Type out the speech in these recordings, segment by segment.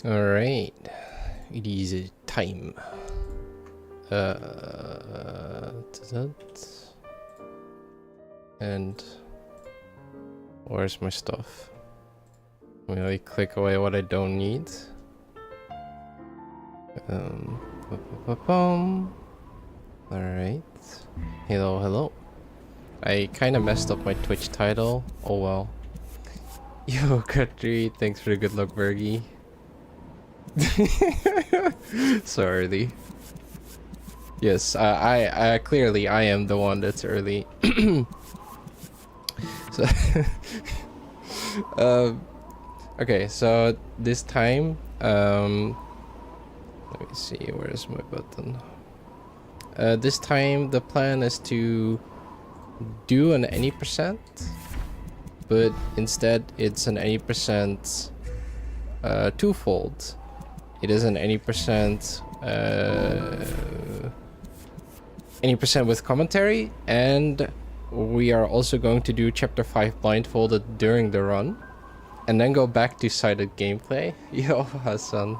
Alright, it is time. And where's my stuff? Really click away what I don't need. Alright. Hello, hello. I kinda messed up my Twitch title. Oh well. Yo, Katri, thanks for the good luck, Bergie. So early. Yes, I clearly I am the one that's early. So, okay, so this time, let me see, where's my button? This time the plan is to do an any percent, but instead it's an any percent twofold. It is an any percent with commentary, and we are also going to do chapter 5 blindfolded during the run and then go back to sighted gameplay. Yo, Hassan.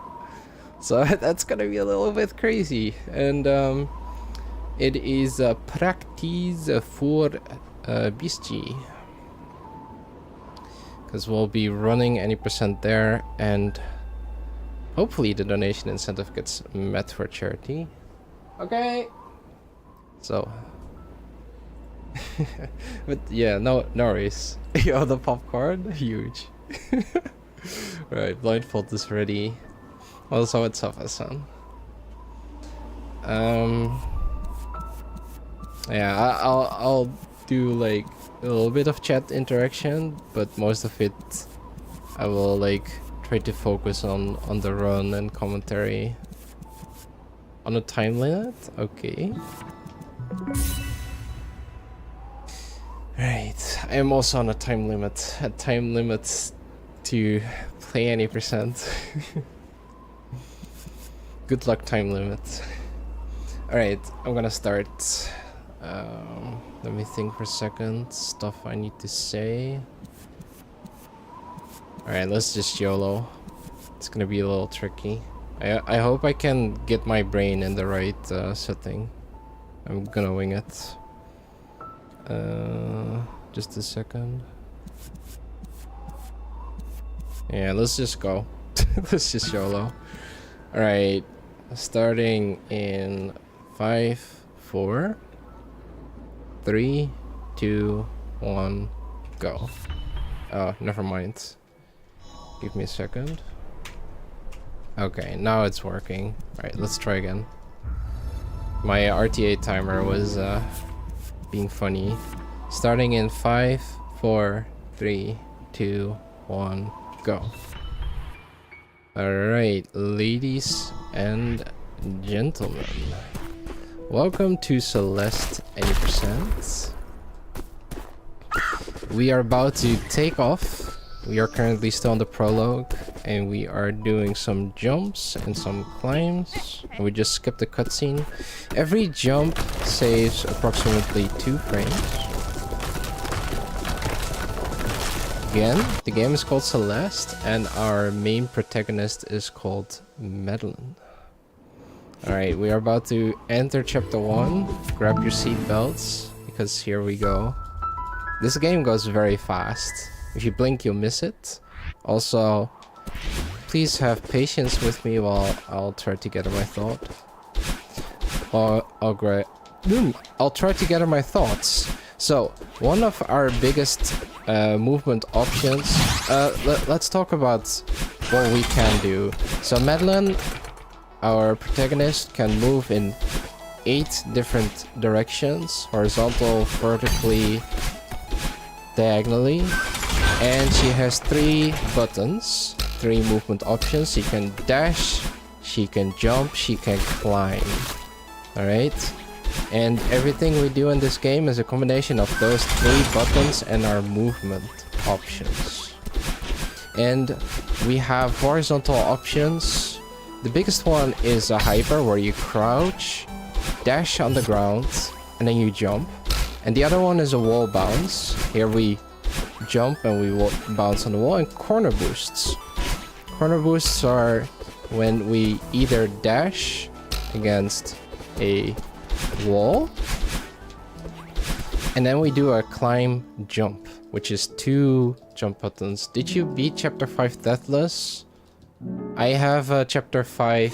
So that's gonna be a little bit crazy, and it is practice for BSG, because we'll be running any percent there, and hopefully the donation incentive gets met for charity. Okay. So, but yeah, no worries. Yo, the popcorn, huge. Right, blindfold is ready. Also, it's up, Hassan. Yeah, I'll do like a little bit of chat interaction, but most of it I will like try to focus on the run and commentary. On a time limit? Okay. Right, I am also on a time limit. A time limit to play any percent. Good luck, time limit. Alright, I'm gonna start. Let me think for a second. Stuff I need to say. Alright, let's just YOLO. It's gonna be a little tricky. I hope I can get my brain in the right setting. I'm gonna wing it. Just a second. Yeah, let's just go. Let's just YOLO. Alright, starting in 5, 4, 3, 2, 1, go. Oh, never mind. Give me a second. Okay, now it's working. Alright, let's try again. My RTA timer was being funny. Starting in 5, 4, 3, 2, 1, go. Alright, ladies and gentlemen, welcome to Celeste Any Percent. We are about to take off. We are currently still on the prologue, and we are doing some jumps and some climbs. And we just skipped the cutscene. Every jump saves approximately 2 frames. Again, the game is called Celeste, and our main protagonist is called Madeline. Alright, we are about to enter chapter 1. Grab your seatbelts, because here we go. This game goes very fast. If you blink, you'll miss it. Also, please have patience with me while I'll try to gather my thought. I'll try to gather my thoughts. So, one of our biggest movement options. Let's talk about what we can do. So, Madeline, our protagonist, can move in 8 different directions: horizontal, vertically, diagonally. And she has 3 buttons, 3 movement options. She can dash, she can jump, she can climb. Alright? And everything we do in this game is a combination of those 3 buttons and our movement options. And we have horizontal options. The biggest one is a hyper, where you crouch, dash on the ground, and then you jump. And the other one is a wall bounce. Here we jump and we will bounce on the wall. And corner boosts. Corner boosts are when we either dash against a wall, and then we do a climb jump, which is 2 jump buttons. Did you beat Chapter 5 Deathless? I have Chapter 5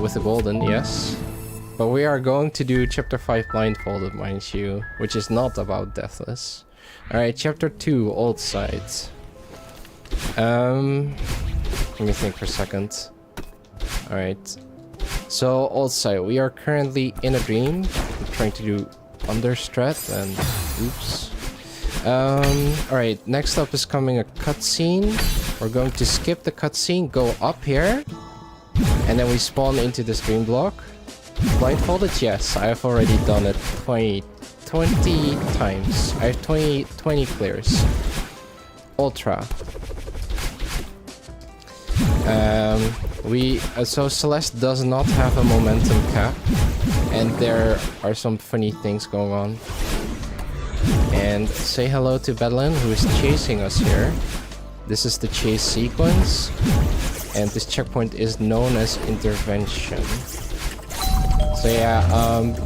with the golden, yes. But we are going to do Chapter 5 Blindfolded, mind you, which is not about Deathless. Alright, Chapter 2, Old Side. Let me think for a second. Alright. So, Old Side, we are currently in a dream. I'm trying to do Understrat and... oops. Alright, next up is coming a cutscene. We're going to skip the cutscene, go up here, and then we spawn into this dream block. Blindfolded? Yes, I've already done it 20 times. I have 20 clears. Ultra. So Celeste does not have a momentum cap, and there are some funny things going on. And say hello to Bedlin, who is chasing us here. This is the chase sequence, and this checkpoint is known as intervention. So yeah,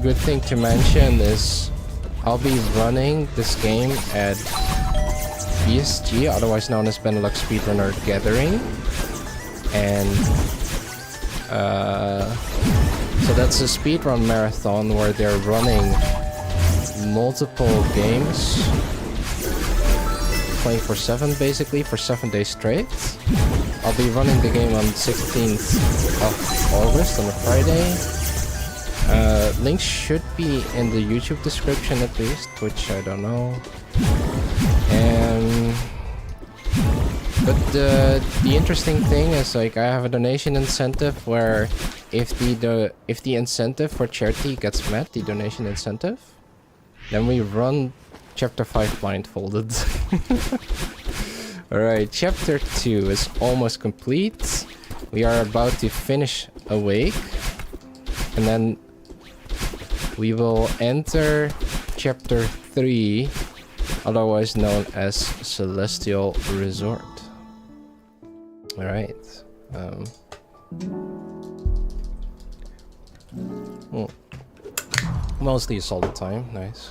good thing to mention is I'll be running this game at BSG, otherwise known as Benelux Speedrunner Gathering. And so that's a speedrun marathon where they're running multiple games 24/7 basically for 7 days straight. I'll be running the game on 16th of August on a Friday. Links should be in the YouTube description at least, which I don't know. But the interesting thing is, like, I have a donation incentive where if the incentive for charity gets met, the donation incentive, then we run Chapter 5 Blindfolded. Alright, Chapter 2 is almost complete. We are about to finish Awake. And then we will enter Chapter 3, otherwise known as Celestial Resort. Alright. Mostly it's all the time, nice.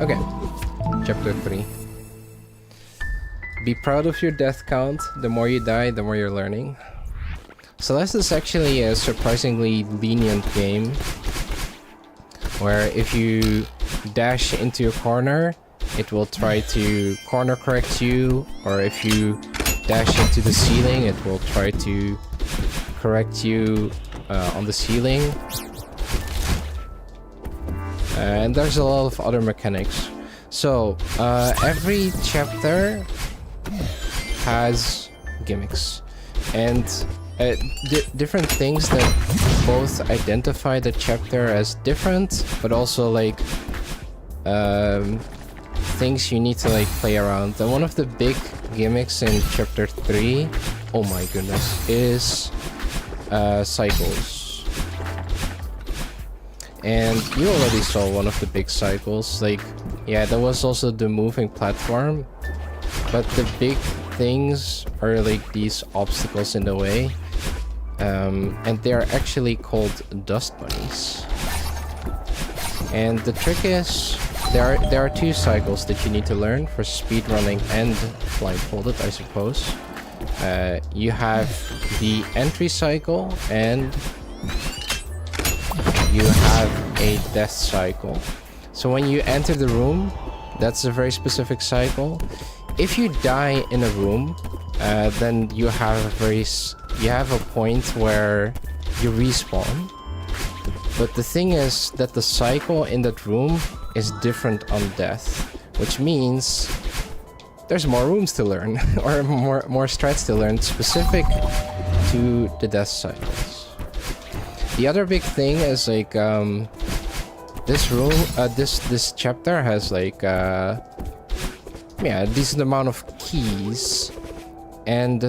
Okay, Chapter 3. Be proud of your death count. The more you die, the more you're learning. Celeste is actually a surprisingly lenient game, where if you dash into a corner, it will try to corner correct you, or if you dash into the ceiling, it will try to correct you on the ceiling. And there's a lot of other mechanics. So, every chapter has gimmicks. And different things that both identify the chapter as different, but also like things you need to like play around. And one of the big gimmicks in Chapter 3, oh my goodness, is cycles. And you already saw one of the big cycles. Like, yeah, there was also the moving platform, but the big things are like these obstacles in the way. And they are actually called dust bunnies. And the trick is, there are 2 cycles that you need to learn for speedrunning and blindfolded, I suppose. You have the entry cycle, and you have a death cycle. So when you enter the room, that's a very specific cycle. If you die in a room, then you have a point where you respawn. But the thing is that the cycle in that room is different on death, which means there's more rooms to learn, or more strats to learn specific to the death cycles. The other big thing is like this chapter has like yeah, a decent amount of keys, and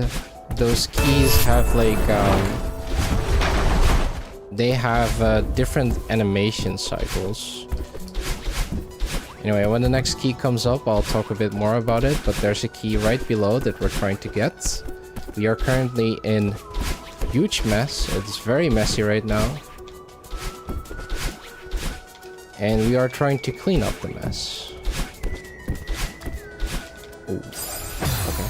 those keys have like they have different animation cycles. Anyway, when the next key comes up, I'll talk a bit more about it, but there's a key right below that we're trying to get. We are currently in huge mess. It's very messy right now. And we are trying to clean up the mess. Ooh. Okay.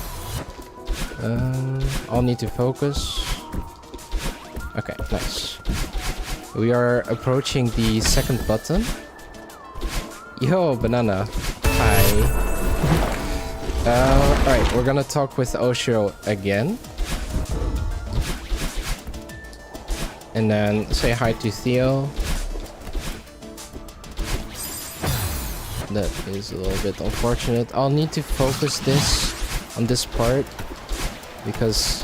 I'll need to focus. Okay, nice. We are approaching the second button. Yo, banana. Hi. Alright, we're gonna talk with Osho again. And then say hi to Theo. That is a little bit unfortunate. I'll need to focus this on this part because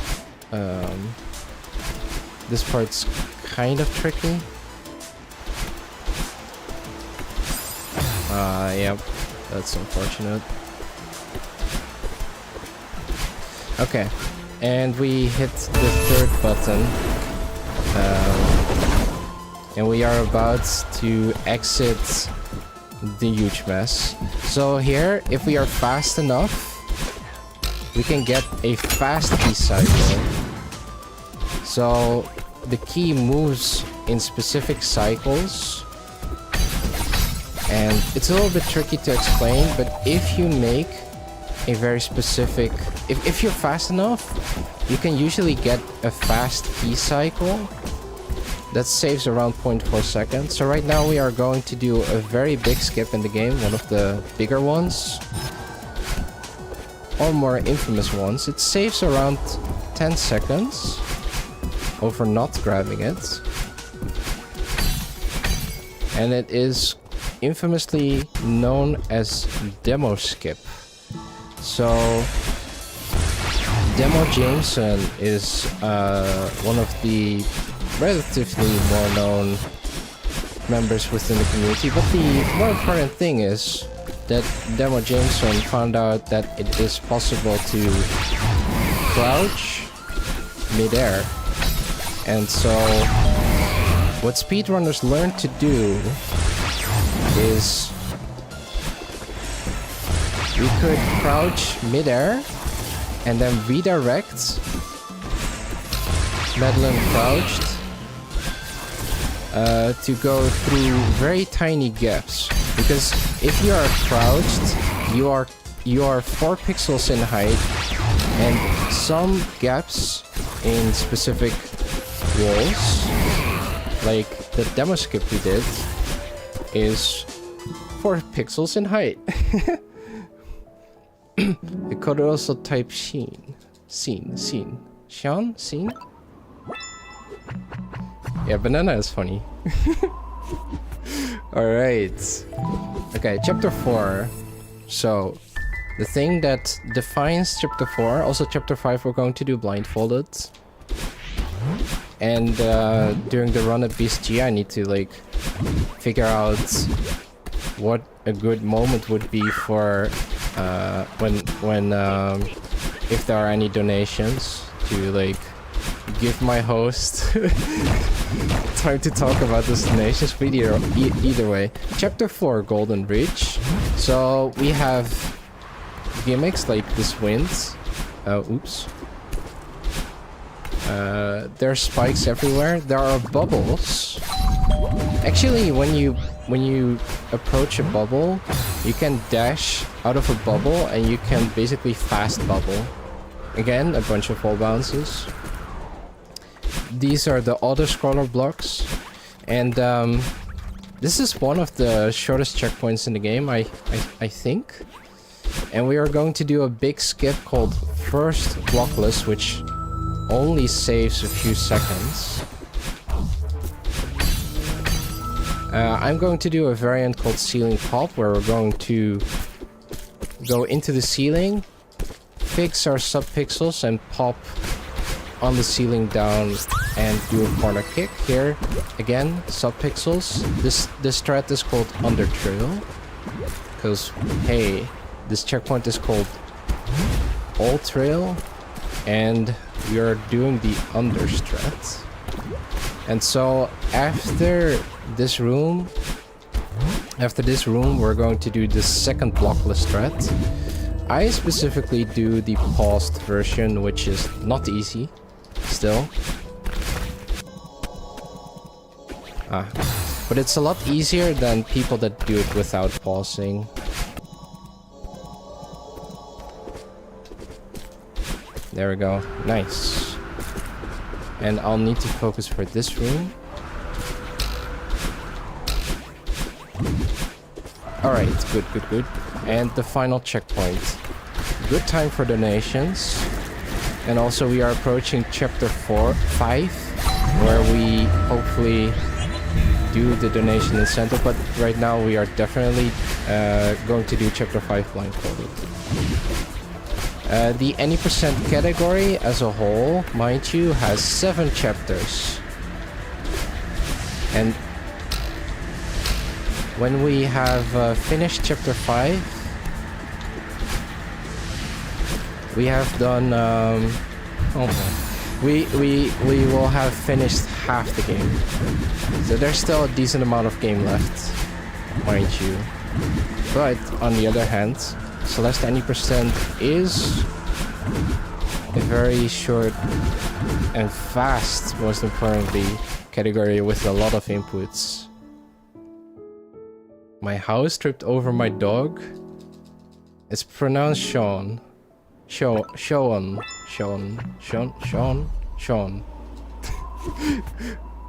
this part's kind of tricky. Yep, that's unfortunate. Okay, and we hit the third button. And we are about to exit the huge mess. So here, if we are fast enough, we can get a fast key cycle. So the key moves in specific cycles. And it's a little bit tricky to explain, but if you make a very specific... If you're fast enough, you can usually get a fast key cycle that saves around 0.4 seconds. So right now we are going to do a very big skip in the game, one of the bigger ones. Or more infamous ones. It saves around 10 seconds over not grabbing it. And it is infamously known as demo skip. So Demo Jameson is one of the relatively more known members within the community, but the more important thing is that Demo Jameson found out that it is possible to crouch midair. And so what speedrunners learn to do is we could crouch midair and then redirect Madeline crouched to go through very tiny gaps, because if you are crouched, you are 4 pixels in height, and some gaps in specific walls, like the demo skip we did, is 4 pixels in height. You could also type scene. Yeah, banana is funny. Alright. Okay, chapter 4. So, the thing that defines chapter 4, also chapter 5 we're going to do blindfolded. And during the run at BSG I need to like figure out what a good moment would be for when if there are any donations to like give my host time to talk about those donations. But either way, chapter 4, Golden Bridge. So we have gimmicks like this wind. Oops. There are spikes everywhere. There are bubbles. Actually, when you approach a bubble, you can dash out of a bubble and you can basically fast bubble. Again, a bunch of wall bounces. These are the auto-scroller blocks. And this is one of the shortest checkpoints in the game, I think. And we are going to do a big skip called First Blockless, which only saves a few seconds. I'm going to do a variant called Ceiling Pop, where we're going to go into the ceiling, fix our subpixels, and pop on the ceiling down and do a corner kick. Here, again, subpixels. This strat is called Under Trail, because, hey, this checkpoint is called All Trail, and we are doing the under strat. And so after this room, After this room, we're going to do the second blockless strat. I specifically do the paused version, which is not easy, still. But it's a lot easier than people that do it without pausing. There we go. Nice. And I'll need to focus for this room. Alright, good, good, good. And the final checkpoint. Good time for donations. And also we are approaching chapter 5, where we hopefully do the donation incentive, but right now we are definitely going to do chapter 5 blindfolded. The any percent category as a whole, mind you, has 7 chapters. And when we have finished chapter 5, we have done we will have finished half the game. So there's still a decent amount of game left, mind you. But on the other hand, Celeste Any Percent is a very short and fast, most importantly, category with a lot of inputs. My house tripped over my dog. It's pronounced Sean. Sean.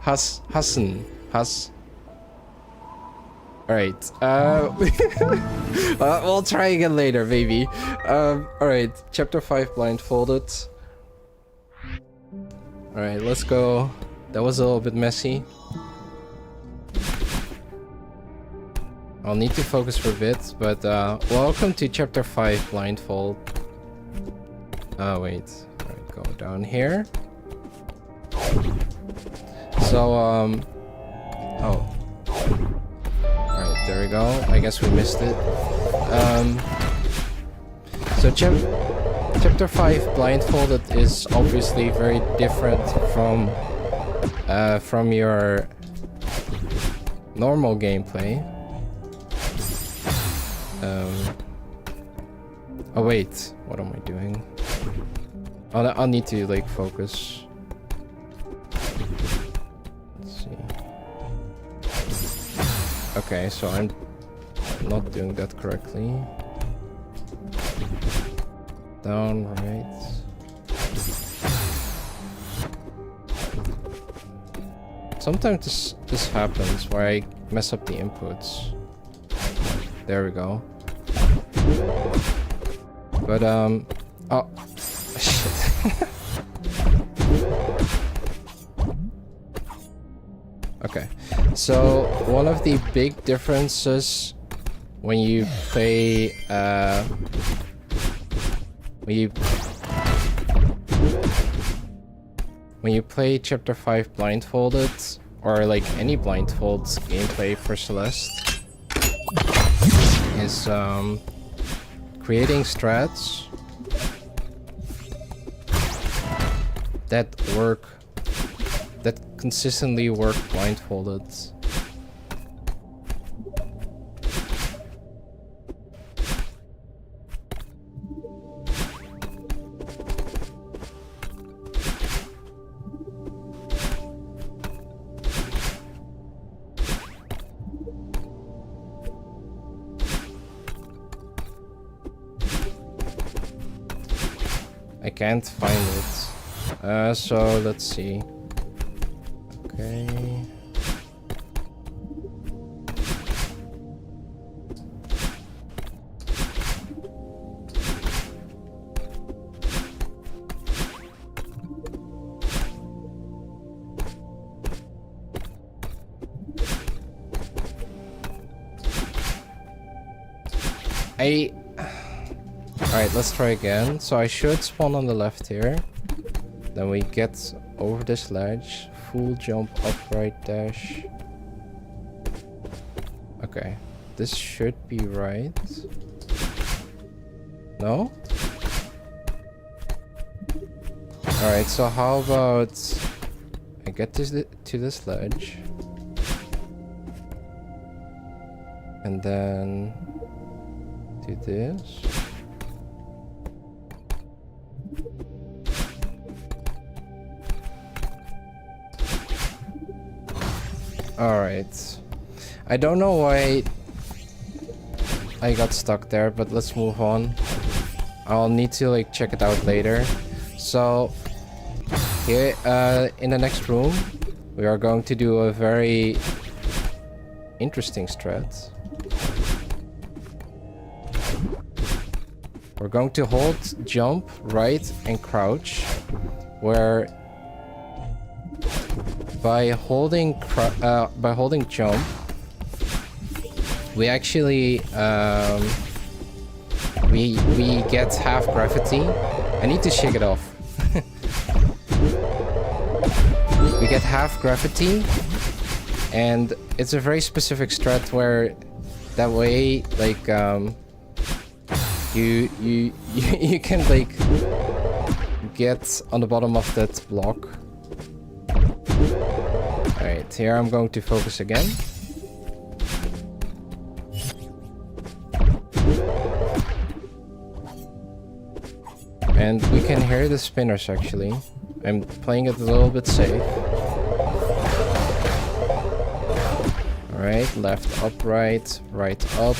Hassan. Alright, we'll try again later, maybe. Alright, chapter 5 blindfolded. Alright, let's go. That was a little bit messy. I'll need to focus for a bit, but welcome to chapter 5 blindfold. Wait. Alright, go down here. So, oh. Alright, there we go. I guess we missed it. So chapter 5 blindfolded is obviously very different from your normal gameplay. Oh wait, what am I doing? I'll need to like focus. Let's see. Okay, so I'm not doing that correctly. Down, right. Sometimes this happens where I mess up the inputs. There we go. But oh shit. Okay, so one of the big differences when you play when you play chapter 5 blindfolded, or like any blindfold gameplay for Celeste, is creating strats that consistently work blindfolded. I can't find it. So let's see. Okay. Alright, let's try again. So I should spawn on the left here. Then we get over this ledge. Full jump, upright dash. Okay. This should be right. No? Alright, so how about I get to this ledge. And then do this. Alright. I don't know why I got stuck there, but let's move on. I'll need to like check it out later. So here in the next room we are going to do a very interesting strat. We're going to hold, jump, right, and crouch, where by holding jump, we actually we get half gravity. I need to shake it off. We get half gravity, and it's a very specific strat where that way, like, you can like get on the bottom of that block. Alright, here I'm going to focus again. And we can hear the spinners actually. I'm playing it a little bit safe. Alright, left up, right up.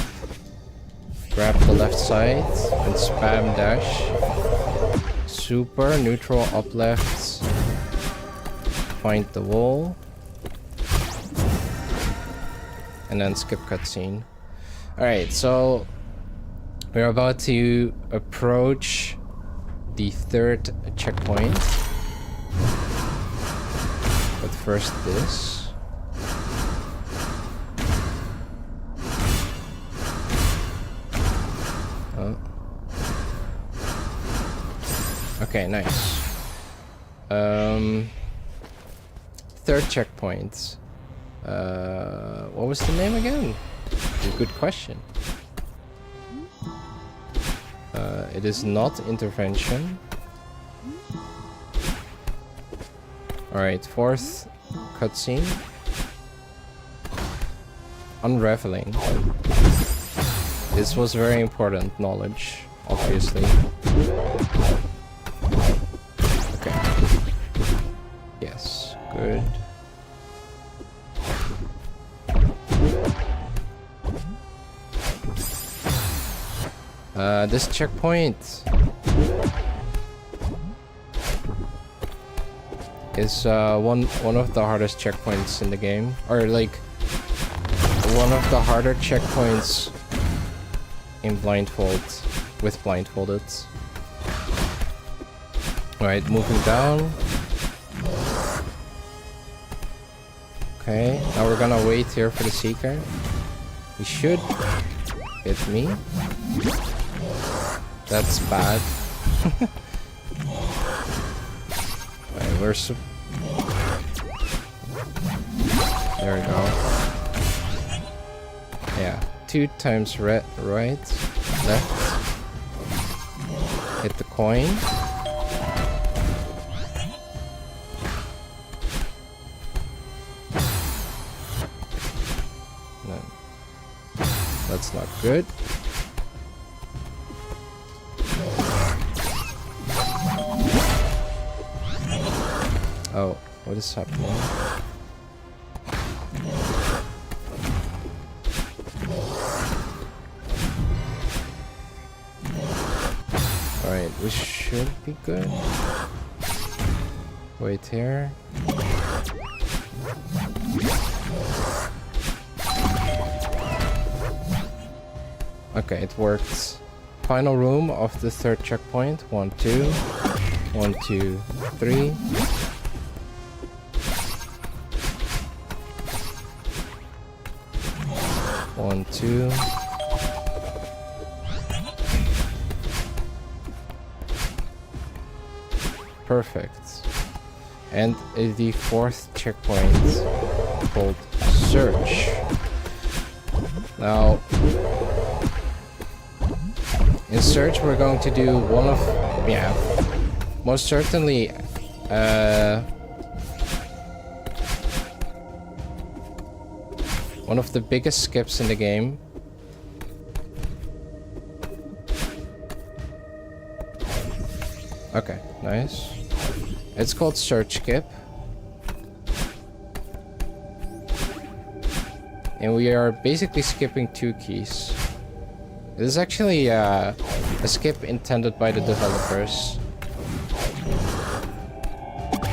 Grab the left side and spam dash. Super, neutral, up left. Find the wall. And then skip cutscene. Alright, so we're about to approach the third checkpoint. But first this. Okay, nice. Third checkpoint. What was the name again? Good question. It is not intervention. Alright, fourth cutscene. Unraveling. This was very important knowledge, obviously. Okay. Yes, good. This checkpoint is one of the hardest checkpoints in the game, or like one of the harder checkpoints in Blindfolded. Alright, moving down. Okay, now we're gonna wait here for the seeker. He should hit me. That's bad. Alright, there we go. Yeah, 2 times right, left. Hit the coin. No. That's not good. Oh, what is happening? Alright, we should be good. Wait here. Okay, it worked. Final room of the third checkpoint. 1, 2. 1, 2, 3. One, 2. Perfect. And the fourth checkpoint called search. Now, in search we're going to do one of, most certainly one of the biggest skips in the game, Okay, nice. It's called search skip. And we are basically skipping 2 keys. It is actually a skip intended by the developers.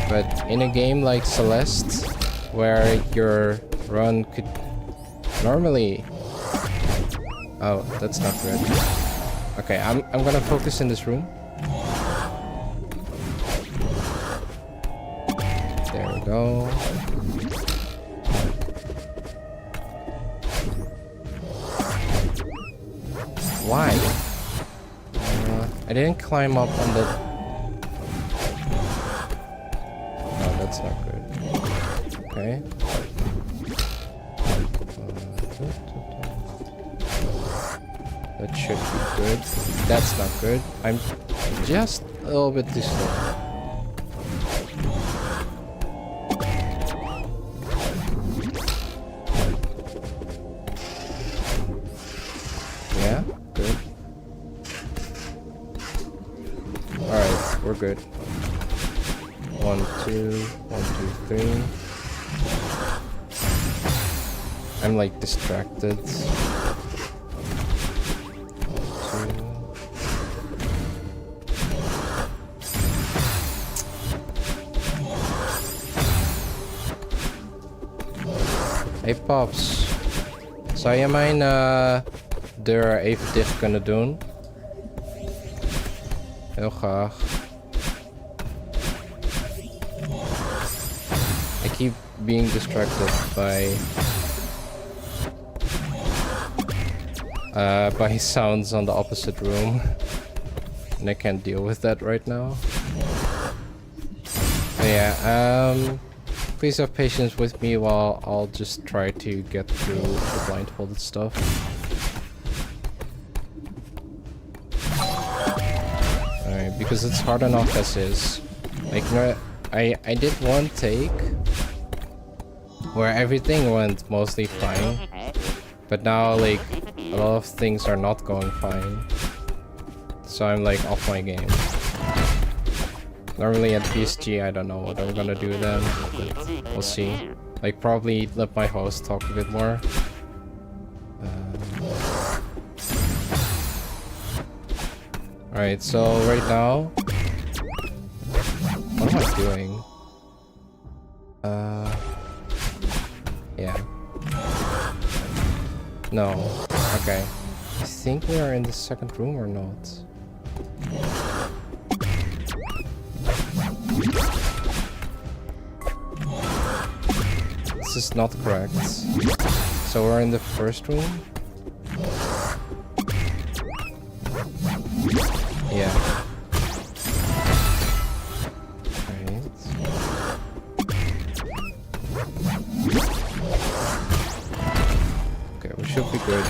But in a game like Celeste, where your run could normally... Oh, that's not good. Okay, I'm gonna focus in this room. There we go. Why? I didn't climb up on the... Oh, that's not good. Okay. That should be good. That's not good. I'm just a little bit too slow. Yeah, good. Alright, we're good. 1, 2, 1, 2, 3. I'm like distracted. Hey Pops, zou je mijn deur even dicht kunnen doen? Heel graag. I keep being distracted by sounds on the opposite room. And I can't deal with that right now. But yeah, please have patience with me while I'll just try to get through the blindfolded stuff. Alright, because it's hard enough as is. Like, I did one take where everything went mostly fine, but now like a lot of things are not going fine, so I'm like off my game. Normally at PSG I don't know what I'm gonna do then, but we'll see. Like probably let my host talk a bit more. Alright, so right now, what am I doing? Yeah. No. Okay. I think we are in the second room or not. This is not correct. So we're in the first room? Yeah. Okay, we should be good.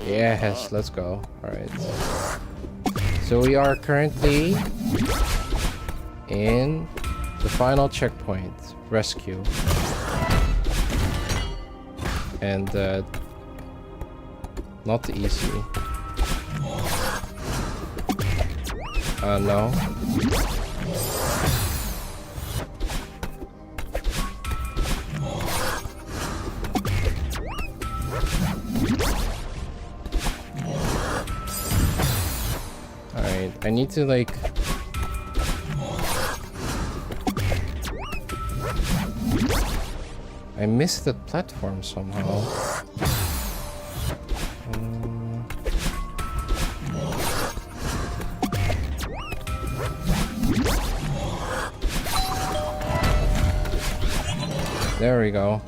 Yes, let's go. Alright. So we are currently in the final checkpoint, rescue. And not easy. No. Alright, I need to like... I missed that platform somehow. There we go.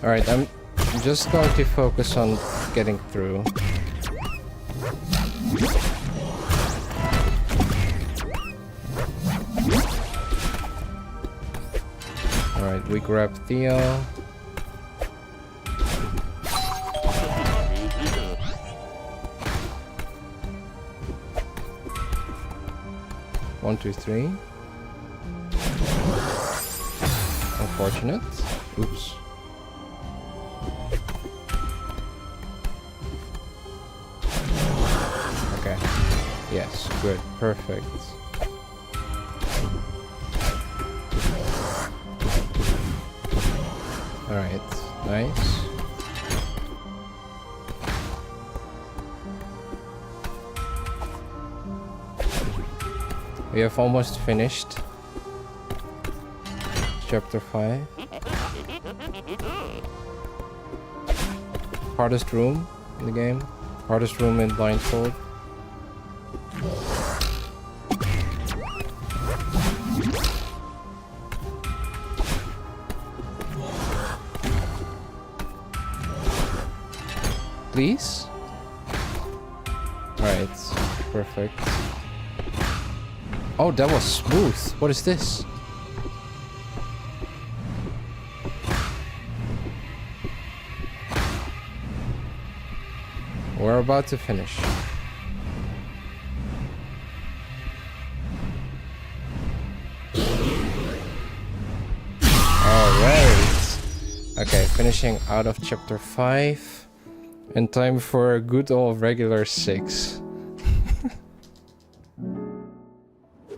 Alright, I'm just going to focus on getting through. Alright, we grab Theo. One, two, three. Unfortunate. Oops. Yes, good, perfect. Alright, nice. We have almost finished chapter 5. Hardest room in the game. Hardest room in Blindfold. Please? Right, perfect. Oh, that was smooth. What is this? We're about to finish. Alright. Okay, finishing out of chapter 5. And time for a good old regular 6.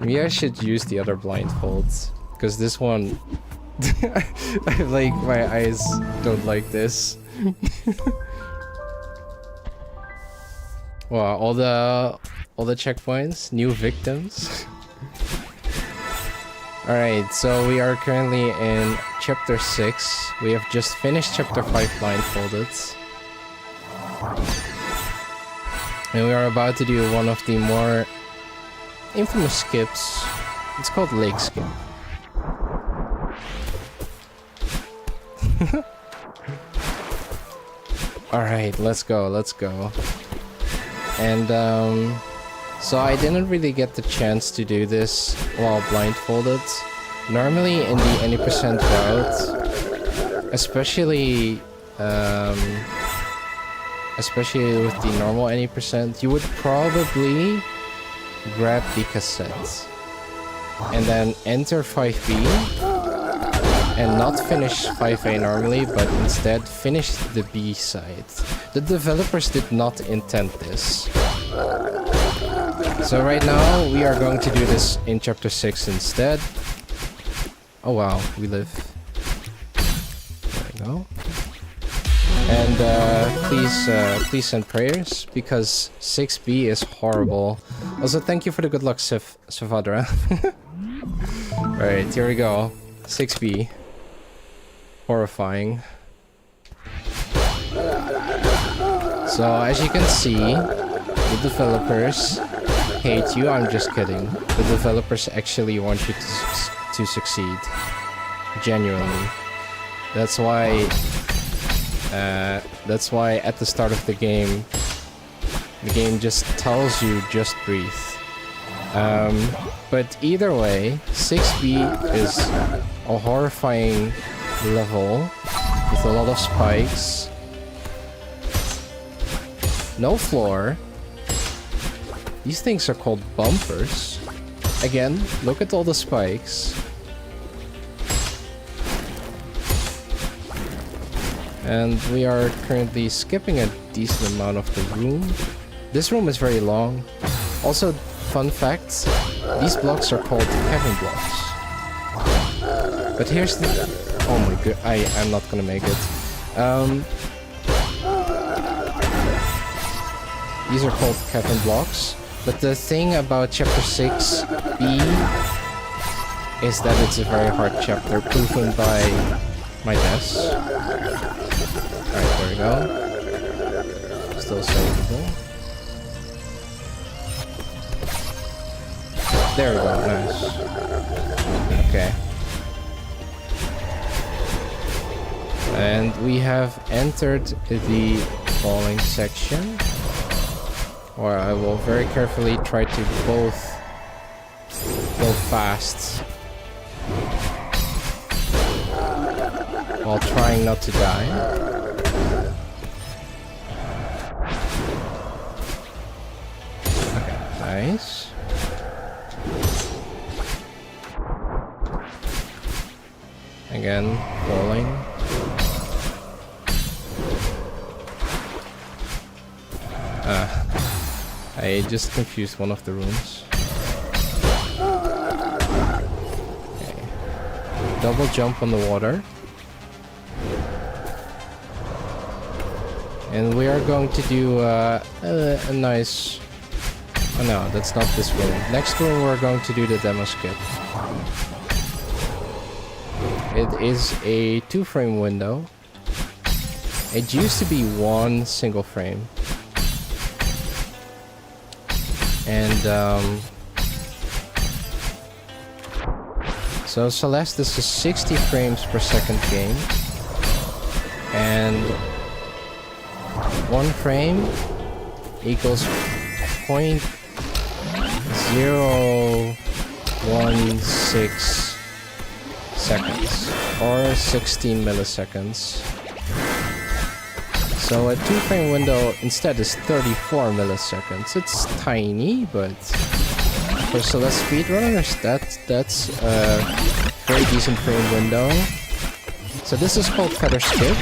Maybe I should use the other blindfolds. Because this one... I like, my eyes don't like this. Wow, all the checkpoints, new victims. Alright, so we are currently in chapter 6. We have just finished chapter 5 blindfolded. And we are about to do one of the more infamous skips. It's called Lake Skip. Alright, let's go, let's go. And so I didn't really get the chance to do this while blindfolded. Normally in the any percent route, especially with the normal any percent, you would probably grab the cassette and then enter 5B and not finish 5A normally, but instead finish the B side. The developers did not intend this. So right now we are going to do this in chapter 6 instead. Oh wow, we live. There we go. And please send prayers, because 6B is horrible. Also, thank you for the good luck, Savadra. Alright, here we go. 6B. Horrifying. So, as you can see, the developers hate you. I'm just kidding. The developers actually want you to succeed. Genuinely. That's why at the start of the game just tells you just breathe. But either way, 6B is a horrifying level with a lot of spikes. No floor. These things are called bumpers. Again, look at all the spikes. And we are currently skipping a decent amount of the room. This room is very long. Also, fun fact, these blocks are called Kevin blocks. But here's the... Oh my god, I'm not gonna make it. These are called Kevin blocks. But the thing about chapter 6B is that it's a very hard chapter, proven by my deaths. Alright, there we go. Still savable. There we go, nice. Okay. And we have entered the falling section, where I will very carefully try to both go fast while trying not to die. Okay, nice. Again, falling. I I just confused one of the rooms. Okay. Double jump on the water. And we are going to do a nice... Oh no, that's not this room. Next room we're going to do the demo skip. It is a 2-frame window. It used to be 1 single frame. And so Celeste is a 60 frames per second game. And 1 frame equals 0.016 seconds or 16 milliseconds. So a 2-frame window instead is 34 milliseconds. It's tiny, but for Celeste speedrunners, that's a very decent frame window. So this is called feather skip.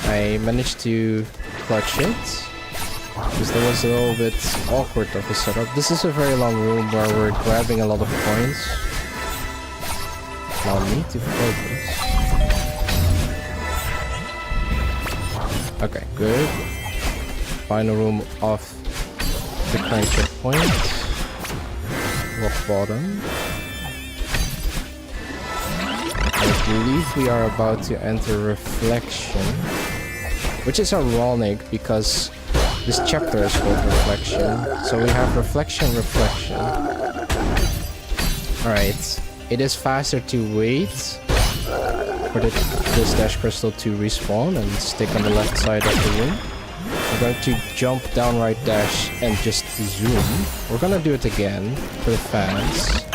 I managed to clutch it because there was a little bit awkward of a setup. This is a very long room where we're grabbing a lot of coins. Allow me to focus. Okay, good. Final room of the current checkpoint. Rock bottom. I believe we are about to enter Reflection, which is ironic because this chapter is called Reflection. So we have Reflection. Alright, it is faster to wait for this dash crystal to respawn and stick on the left side of the room. We're going to jump down right dash and just zoom. We're gonna do it again for the fans.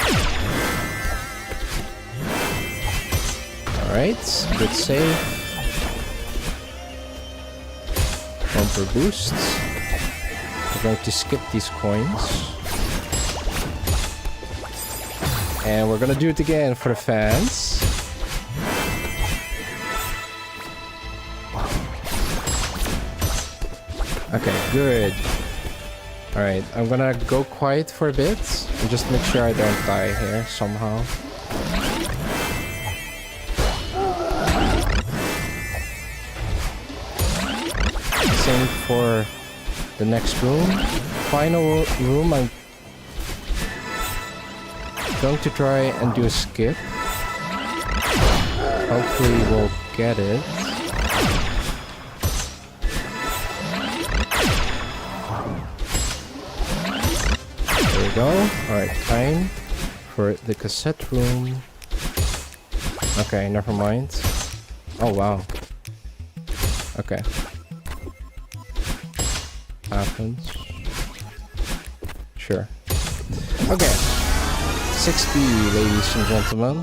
Alright, good save. Bumper boost. We're going to skip these coins. And we're gonna do it again for the fans. Okay, good. Alright, I'm gonna go quiet for a bit and just make sure I don't die here somehow. Same for the next room. Final room, I'm going to try and do a skip. Hopefully we'll get it. There we go. Alright, time for the cassette room. Okay, never mind. Oh wow. Okay. Happens. Sure. Okay. 6B, ladies and gentlemen.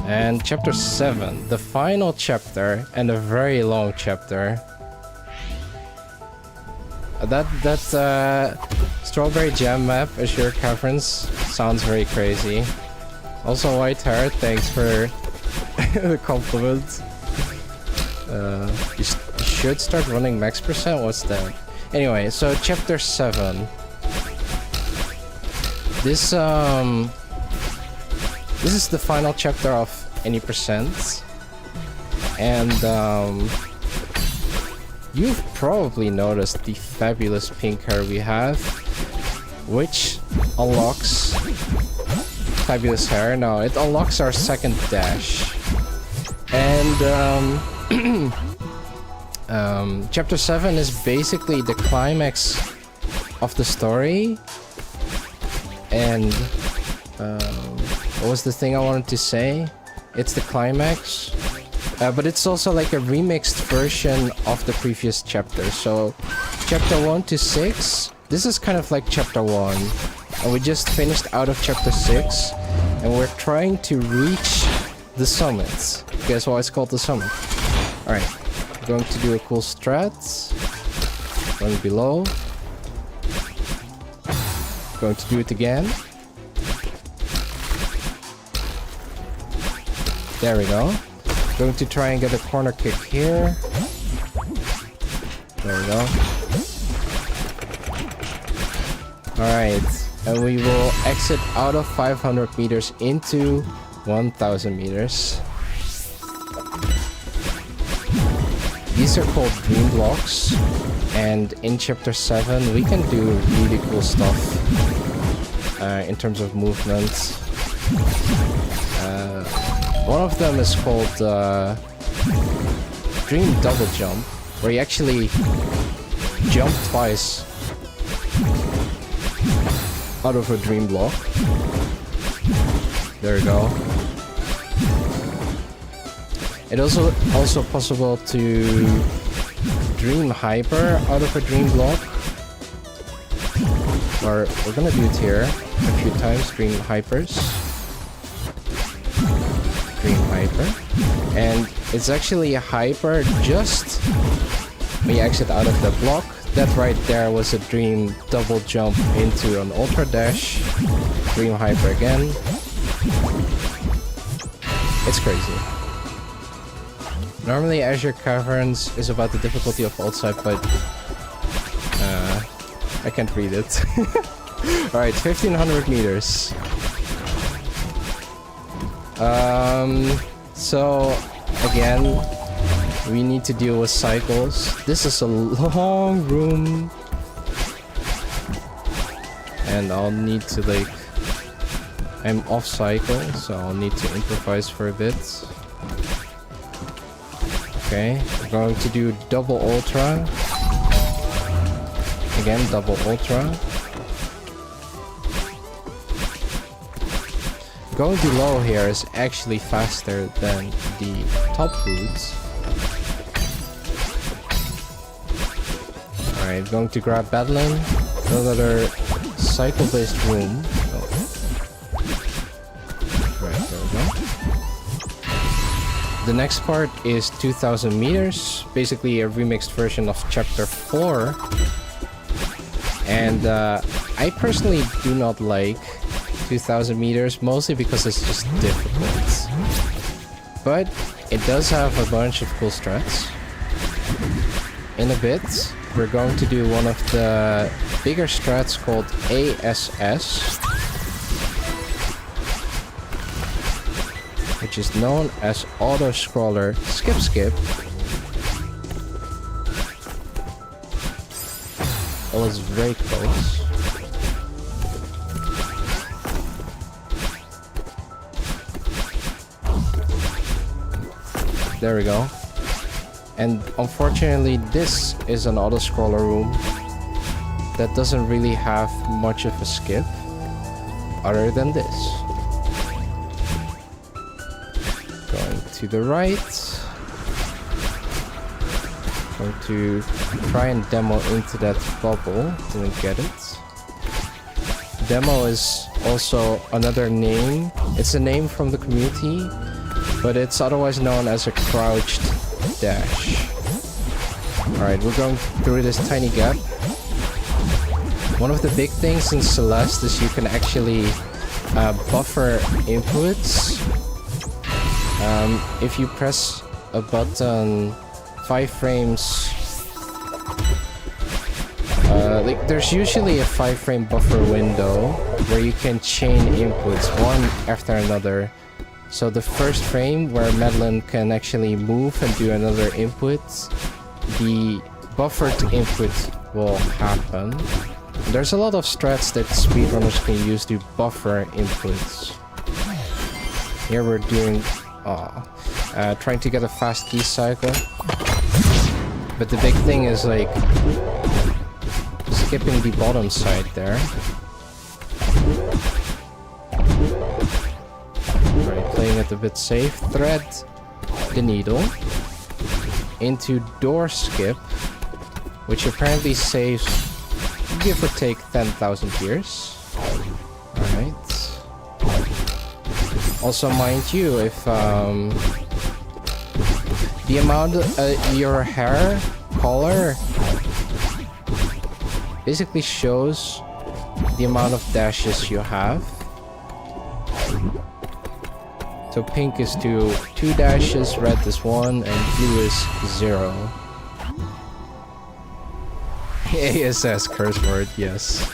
And chapter 7, the final chapter and a very long chapter. That strawberry jam map Azure Caverns sounds very crazy. Also, white hair, thanks for the compliment. You should start running max percent. What's that? Anyway, so chapter 7. This is the final chapter of Any percent, and you've probably noticed the fabulous pink hair we have, which unlocks fabulous hair. No, it unlocks our second dash, and chapter 7 is basically the climax of the story. And what was the thing I wanted to say? It's the climax, but it's also like a remixed version of the previous chapter. So chapter 1 to 6, this is kind of like chapter 1, and we just finished out of chapter 6, and we're trying to reach the summit. Guess why it's called the summit? Alright, going to do a cool strat. Going below. Going to do it again. There we go. Going to try and get a corner kick here. There we go. Alright, and we will exit out of 500 meters into 1000 meters. These are called dream blocks, and in chapter 7 we can do really cool stuff in terms of movement. One of them is called dream double jump, where you actually jump twice out of a dream block. There we go. It also possible to dream hyper out of a dream block. Or we're gonna do it here a few times. Dream hypers. Dream hyper. And it's actually a hyper just when you exit out of the block. That right there was a dream double jump into an ultra dash. Dream hyper again. It's crazy. Normally Azure Caverns is about the difficulty of outside, but I can't read it. Alright, 1500 meters. So again, we need to deal with cycles. This is a long room. And I'll need to like... I'm off cycle, so I'll need to improvise for a bit. Okay, we're going to do double ultra. Again, double ultra. Going below here is actually faster than the top routes. Alright, going to grab Badland. Another cycle-based room. The next part is 2000 meters, basically a remixed version of chapter 4. And I personally do not like 2000 meters, mostly because it's just difficult. But it does have a bunch of cool strats. In a bit, we're going to do one of the bigger strats called ASS. Which is known as auto-scroller skip. Oh, it's very close. There we go. And unfortunately, this is an auto-scroller room that doesn't really have much of a skip other than this. To the right. Going to try and demo into that bubble. Didn't get it. Demo is also another name. It's a name from the community, but it's otherwise known as a crouched dash. Alright, we're going through this tiny gap. One of the big things in Celeste is you can actually buffer inputs. If you press a button 5 frames, like there's usually a 5-frame buffer window where you can chain inputs one after another. So the first frame where Madeline can actually move and do another input, the buffered input will happen. There's a lot of strats that speedrunners can use to buffer inputs. Here we're doing trying to get a fast key cycle, but the big thing is like skipping the bottom side there. Alright, playing it a bit safe. Thread the needle into door skip, which apparently saves give or take 10,000 years. Alright. Also, mind you, if the amount your hair color basically shows the amount of dashes you have. So pink is 2 dashes, red is 1, and blue is 0. ASS curse word, yes.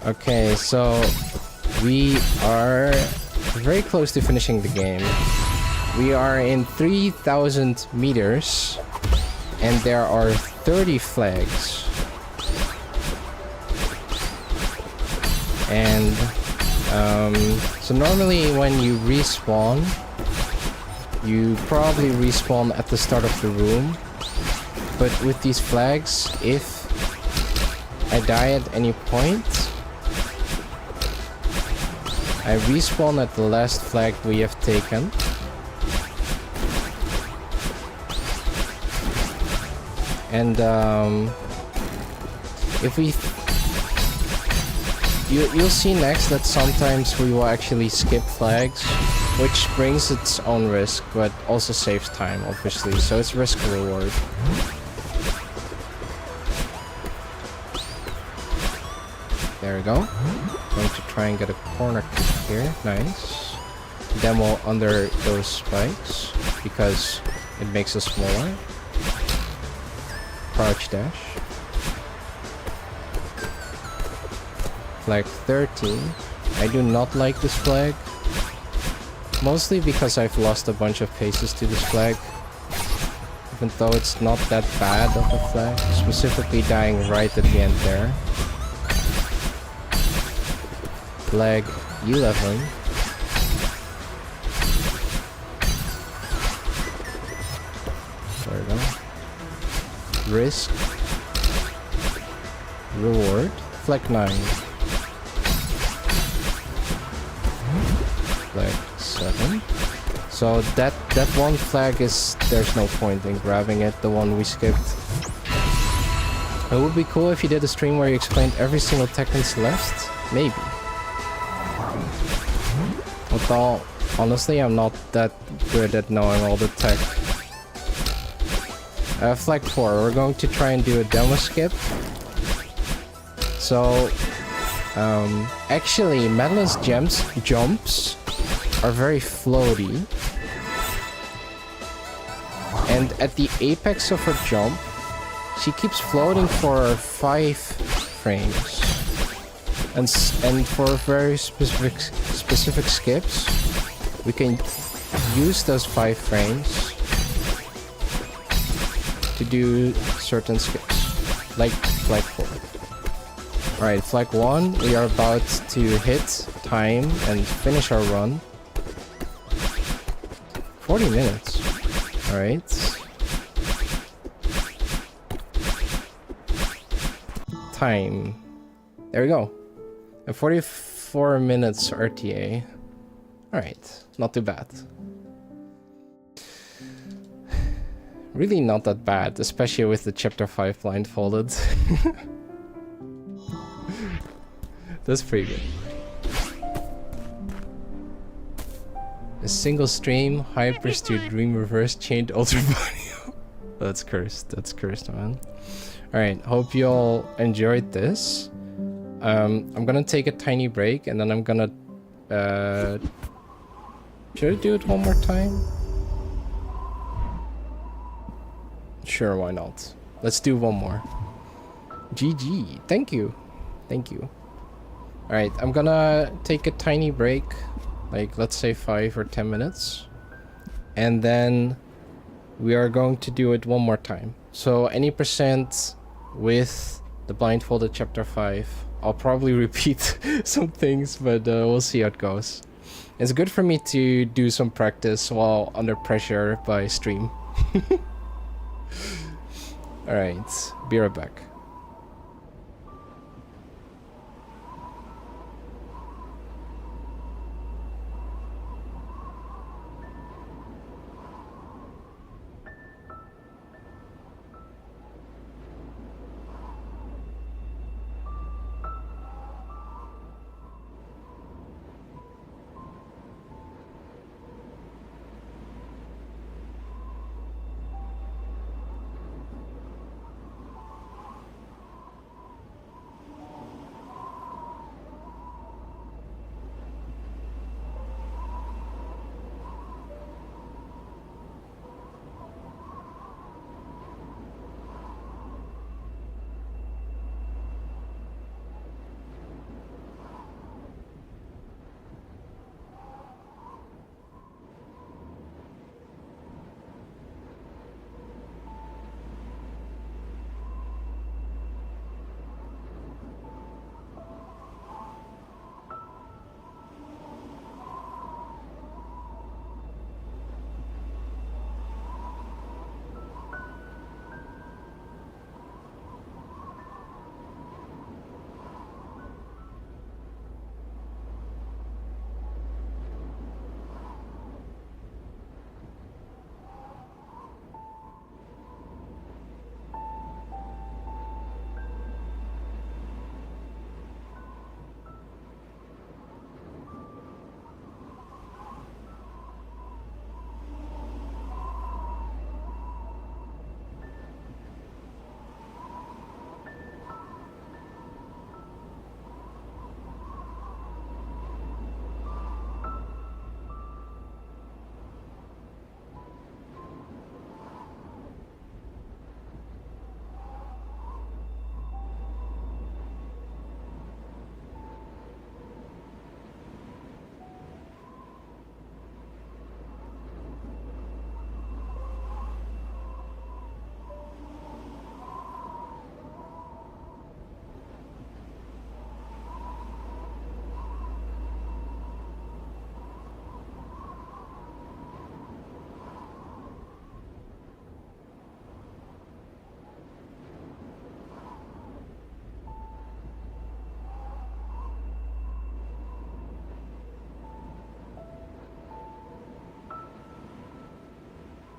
Okay, so we are very close to finishing the game. We are in 3,000 meters and there are 30 flags. And so normally when you respawn, you probably respawn at the start of the room. But with these flags, if I die at any point, I respawn at the last flag we have taken. And if we... You'll see next that sometimes we will actually skip flags, which brings its own risk, but also saves time, obviously. So it's risk reward. There we go. Going to try and get a corner kick here. Nice. Demo under those spikes because it makes us smaller. Crouch dash. Flag 13. I do not like this flag. Mostly because I've lost a bunch of paces to this flag. Even though it's not that bad of a flag. Specifically dying right at the end there. Flag 11. There we go. Risk. Reward. Flag 9. Flag 7. So that one flag is... there's no point in grabbing it, the one we skipped. It would be cool if you did a stream where you explained every single tech in Celeste. Maybe. Although, honestly, I'm not that good at knowing all the tech. Flag 4, we're going to try and do a demo skip. So, actually, Madeline's jumps are very floaty. And at the apex of her jump, she keeps floating for 5 frames. And for very specific skips, we can use those 5 frames to do certain skips, like flag 4. Alright, flag 1, we are about to hit time and finish our run. 40 minutes. Alright. Time. There we go. And 44 minutes RTA. Alright, not too bad. Really not that bad, especially with the chapter 5 blindfolded. That's pretty good. A single stream, hypers to dream reverse chained ultra body. That's cursed, man. Alright, hope you all enjoyed this. I'm gonna take a tiny break and then I'm gonna... should I do it one more time? Sure, why not? Let's do one more. GG, thank you. Thank you. Alright, I'm gonna take a tiny break. Like, let's say 5 or 10 minutes. And then we are going to do it one more time. So any percent with the blindfolded chapter 5. I'll probably repeat some things, but we'll see how it goes. It's good for me to do some practice while under pressure by stream. Alright, be right back.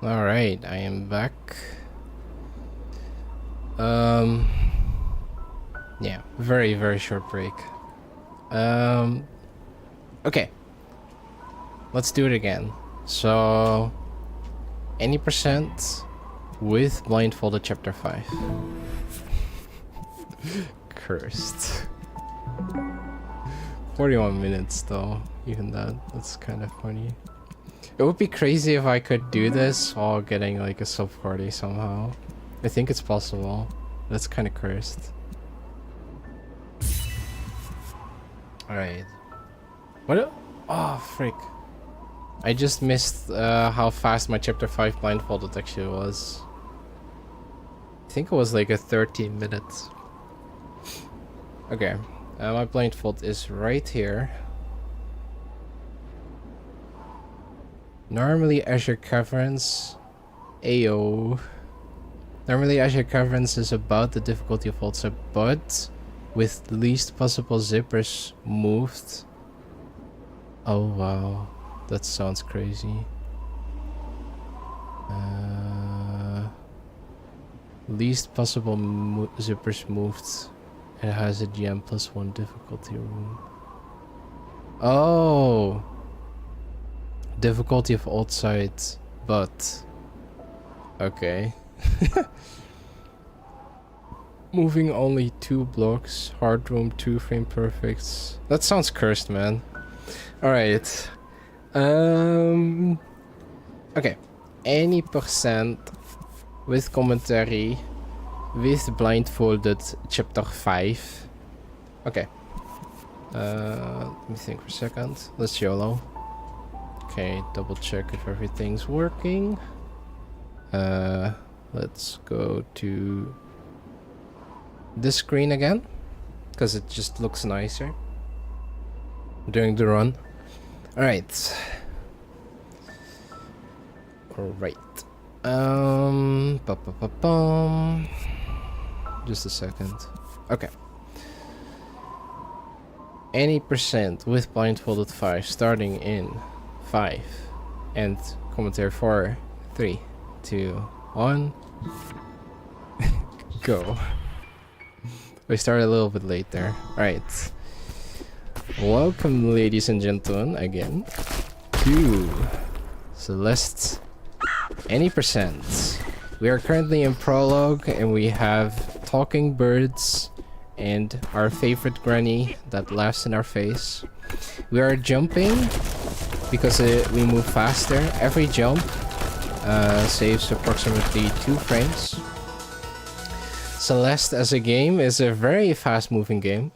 Alright, I am back. Yeah, very short break. Okay. Let's do it again. So, any percent with Blindfolded Chapter 5. Cursed. 41 minutes though, even that's kind of funny. It would be crazy if I could do this while getting like a sub 40 somehow. I think it's possible. That's kind of cursed. Alright. What? Oh, frick. I just missed how fast my chapter 5 blindfolded actually was. I think it was like a 13 minutes. Okay. My blindfold is right here. Normally Azure Caverns. Ayo. Normally Azure Caverns is about the difficulty of also, but with least possible zippers moved. Oh wow. That sounds crazy. Least possible zippers moved. It has a GM +1 difficulty room. Oh! Difficulty of old site, but... Okay. Moving only 2 blocks. Hard room 2 frame perfects. That sounds cursed, man. Alright. Okay. Any percent with commentary with blindfolded chapter 5. Okay. Let me think for a second. Let's YOLO. Okay, double check if everything's working. Let's go to this screen again, because it just looks nicer during the run. Alright. Just a second. Okay. Any percent with blindfolded 5 starting in 5 and commentary 4, 3, 2, 1. Go. We started a little bit late there. Alright. Welcome, ladies and gentlemen, again to Celeste Any percent. We are currently in prologue and we have talking birds and our favorite granny that laughs in our face. We are jumping because we move faster. Every jump saves approximately 2 frames. Celeste as a game is a very fast moving game.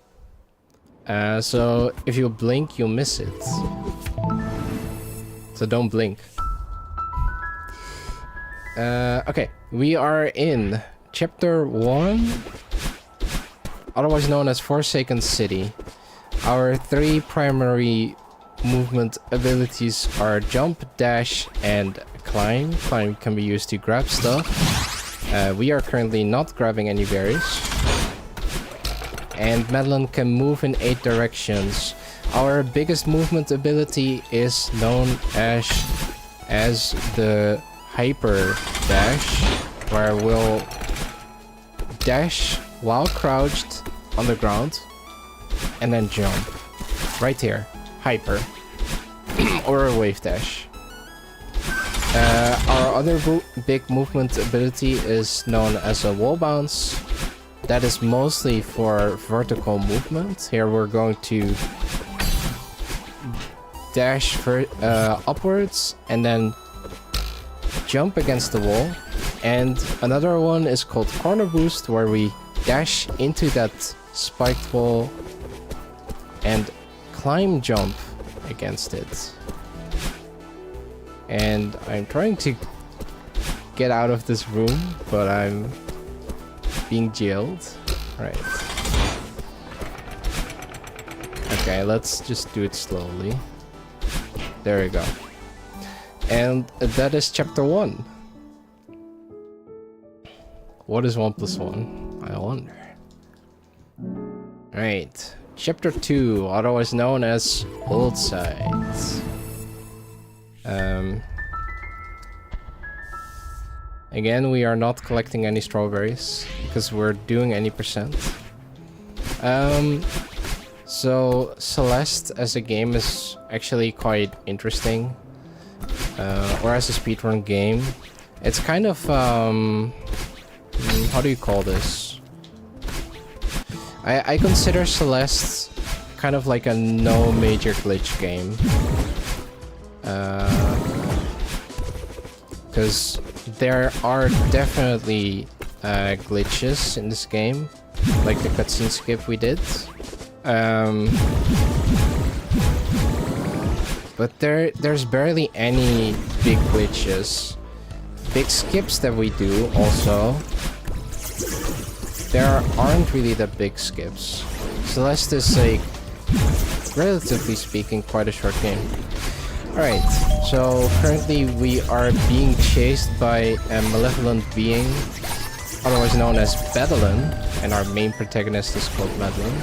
So if you blink, you'll miss it. So don't blink. Okay, we are in chapter 1, otherwise known as Forsaken City. Our 3 primary movement abilities are jump, dash, and climb. Climb can be used to grab stuff. We are currently not grabbing any berries. And Madeline can move in 8 directions. Our biggest movement ability is known as the hyper dash, where we'll dash while crouched on the ground and then jump right here, hyper, or a wave dash. Our other big movement ability is known as a wall bounce. That is mostly for vertical movement. Here we're going to dash upwards and then jump against the wall. And another one is called corner boost, where we dash into that spiked wall and climb jump against it. And I'm trying to get out of this room, but I'm being jailed. Right. Okay, let's just do it slowly. There we go. And that is chapter 1. What is 1 + 1? I wonder. Right. Chapter 2, otherwise known as Old Sides. Again, we are not collecting any strawberries because we're doing any percent. So Celeste as a game is actually quite interesting. Or as a speedrun game. It's kind of, how do you call this? I consider Celeste kind of like a no major glitch game. Because there are definitely glitches in this game, like the cutscene skip we did. But there's barely any big glitches. Big skips that we do also. There aren't really that big skips. Celeste is like, relatively speaking, quite a short game. Alright, so currently we are being chased by a malevolent being, otherwise known as Babylon, and our main protagonist is called Madeline.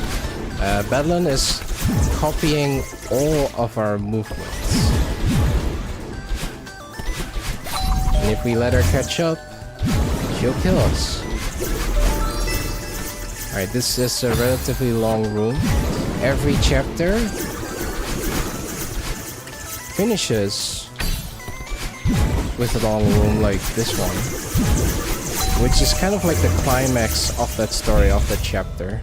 Babylon is copying all of our movements. And if we let her catch up, she'll kill us. Alright, this is a relatively long room. Every chapter finishes with a long room like this one, which is kind of like the climax of that story, of that chapter.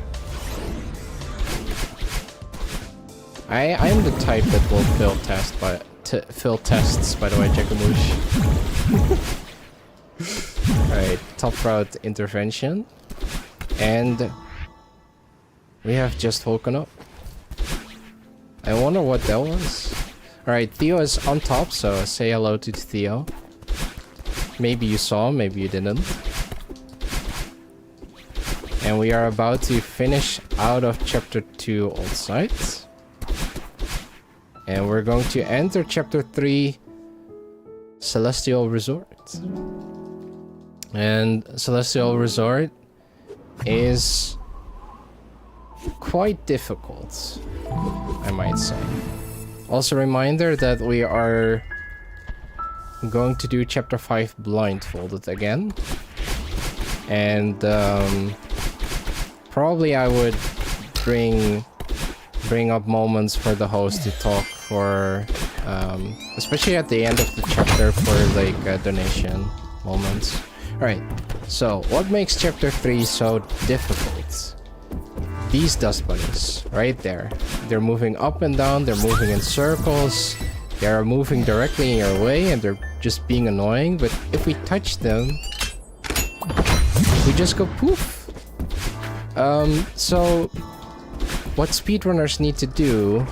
I am the type that will fail tests, by the way, Jackamoosh. Alright, top route intervention. And we have just woken up. I wonder what that was. Alright, Theo is on top, so say hello to Theo. Maybe you saw, maybe you didn't. And we are about to finish out of chapter 2 Old Sight. And we're going to enter chapter 3 Celestial Resort. And Celestial Resort is quite difficult, I might say. Also, reminder that we are going to do chapter 5 Blindfolded again. And probably I would bring up moments for the host to talk for, especially at the end of the chapter, for like donation moments. Alright, so what makes chapter 3 so difficult? These dust bunnies, right there. They're moving up and down, they're moving in circles, they're moving directly in your way, and they're just being annoying, but if we touch them, we just go poof. So what speedrunners need to do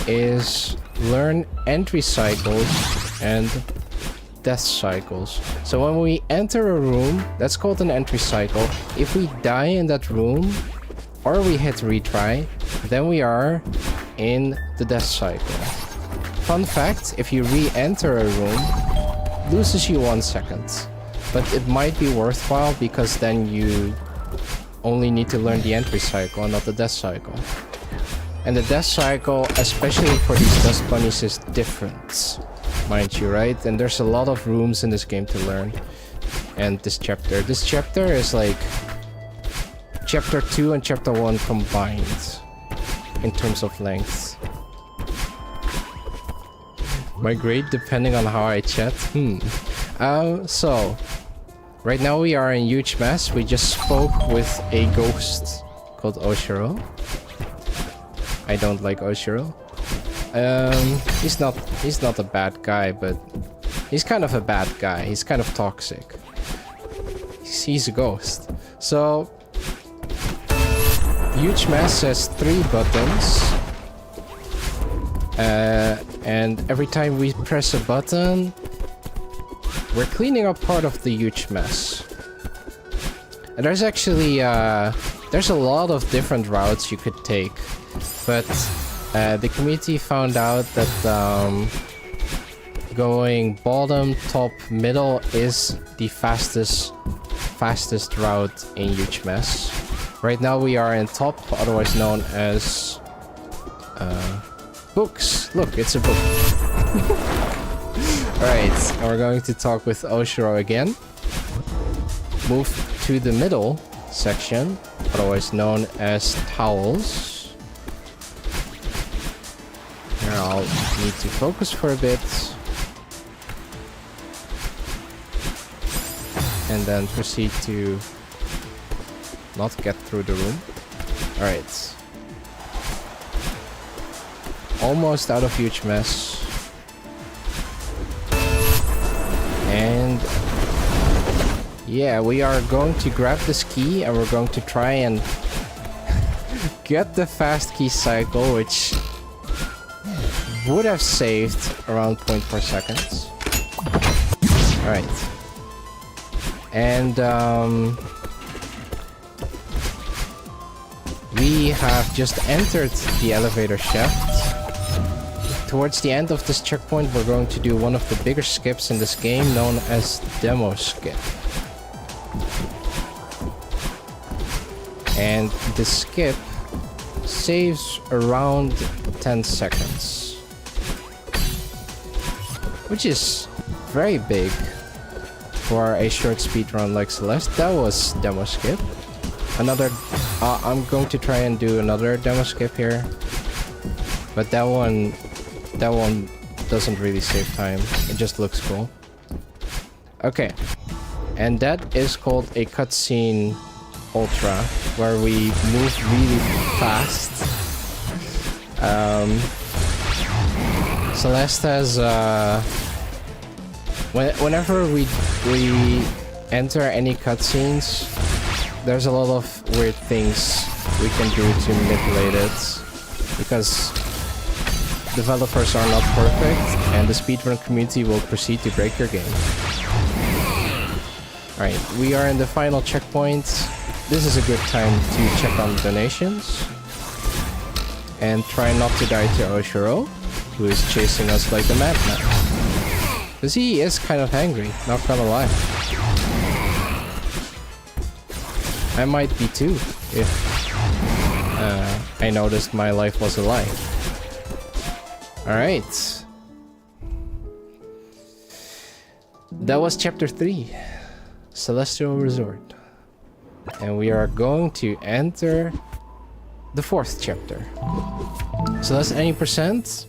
is learn entry cycles and death cycles. So when we enter a room, that's called an entry cycle. If we die in that room, or we hit retry, then we are in the death cycle. Fun fact, if you re-enter a room, loses you 1 second. But it might be worthwhile because then you only need to learn the entry cycle and not the death cycle. And the death cycle, especially for these dust bunnies, is different, mind you, right? And there's a lot of rooms in this game to learn. And this chapter is like chapter 2 and chapter 1 combined in terms of length. My grade depending on how I chat? So right now we are in huge mess. We just spoke with a ghost called Oshiro. I don't like Oshiro. He's not a bad guy, but he's kind of a bad guy. He's kind of toxic. He's a ghost. So huge mess has 3 buttons. And every time we press a button, we're cleaning up part of the huge mess. And there's actually, there's a lot of different routes you could take. But the community found out that going bottom, top, middle is the fastest route in huge mess. Right now we are in top, otherwise known as books. Look, it's a book. Alright, and we're going to talk with Oshiro again. Move to the middle section, otherwise known as towels. Here I'll need to focus for a bit. And then proceed to not get through the room. Alright. Almost out of huge mess. And yeah, we are going to grab this key and we're going to try and get the fast key cycle, which would have saved around 0.4 seconds. Alright. And we have just entered the elevator shaft. Towards the end of this checkpoint, we're going to do one of the bigger skips in this game, known as Demo Skip. And the skip saves around 10 seconds. Which is very big for a short speedrun like Celeste. That was Demo Skip. Another... I'm going to try and do another Demo Skip here. But that one doesn't really save time. It just looks cool. Okay. And that is called a cutscene ultra, where we move really fast. Celeste has whenever we enter any cutscenes, there's a lot of weird things we can do to manipulate it, because developers are not perfect, and the speedrun community will proceed to break your game. Alright, we are in the final checkpoint. This is a good time to check on donations. And try not to die to Oshiro, who is chasing us like a madman. Because he is kind of angry, not gonna lie. I might be too, if I noticed my life was a lie. Alright. That was chapter 3, Celestial Resort. And we are going to enter the 4th chapter. Celeste Any Percent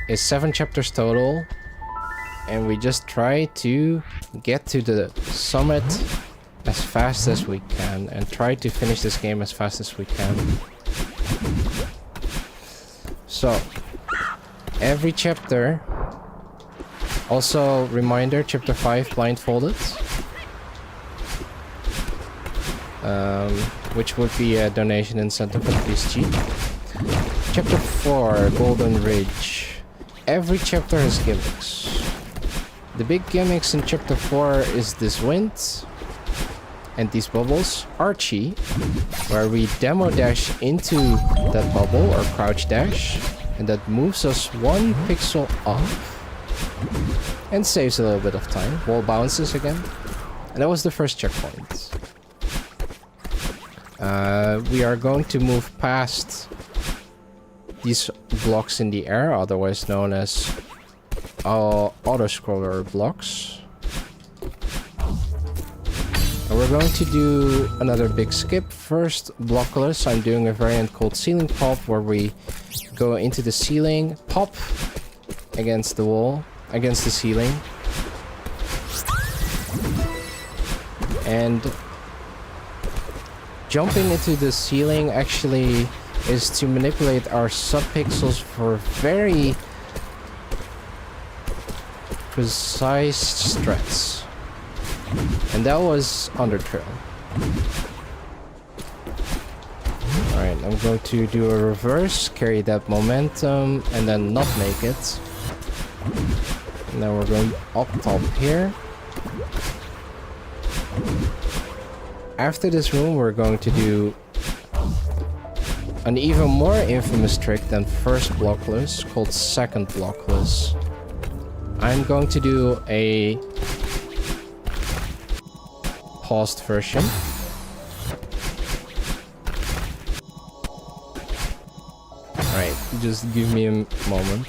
is 7 chapters total. And we just try to get to the summit as fast as we can. And try to finish this game as fast as we can. So, every chapter... Also, reminder, chapter 5, Blindfolded. Which would be a donation incentive at least cheap. Chapter 4, Golden Ridge. Every chapter has gimmicks. The big gimmicks in chapter 4 is this wind and these bubbles. Archie, where we demo dash into that bubble or crouch dash, and that moves us 1 pixel off and saves a little bit of time. Wall bounces again. And that was the first checkpoint. We are going to move past these blocks in the air, otherwise known as auto-scroller blocks. And we're going to do another big skip. First, blockless. I'm doing a variant called Ceiling Pop, where we go into the ceiling, pop against the wall, against the ceiling. And jumping into the ceiling actually is to manipulate our subpixels for very precise strats. And that was Undertrail. Alright, I'm going to do a reverse, carry that momentum, and then not make it. And then we're going up top here. After this room, we're going to do an even more infamous trick than first blockless, called second blockless. I'm going to do a paused version. Alright, just give me a moment.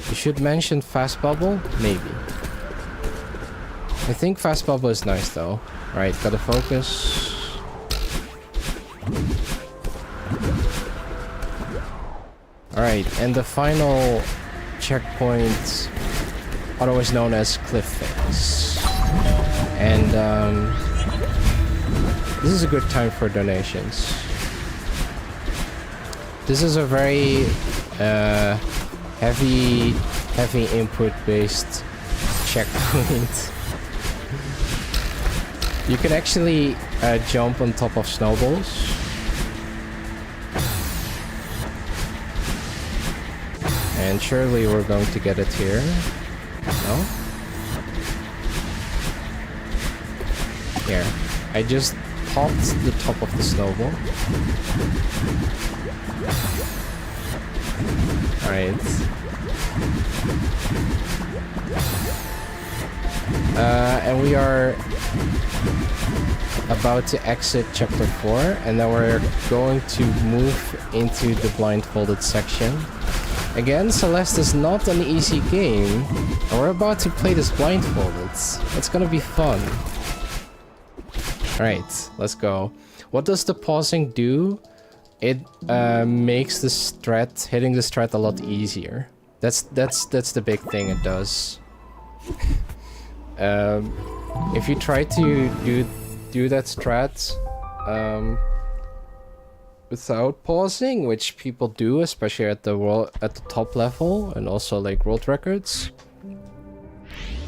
You should mention fast bubble? Maybe. I think fast bubble is nice though. Alright, gotta focus. Alright, and the final checkpoint, otherwise known as cliff face. And this is a good time for donations. This is a very heavy input based checkpoint. You can actually jump on top of snowballs. And surely we're going to get it here. No? Here. I just popped the top of the snowball. Alright. And we are about to exit chapter 4, and then we're going to move into the blindfolded section. Again, Celeste is not an easy game, and we're about to play this blindfolded. It's gonna be fun. Alright, let's go. What does the pausing do? It makes the strat, hitting the strat a lot easier. That's the big thing it does. If you try to do that strat without pausing, which people do, especially at the top level and also like world records,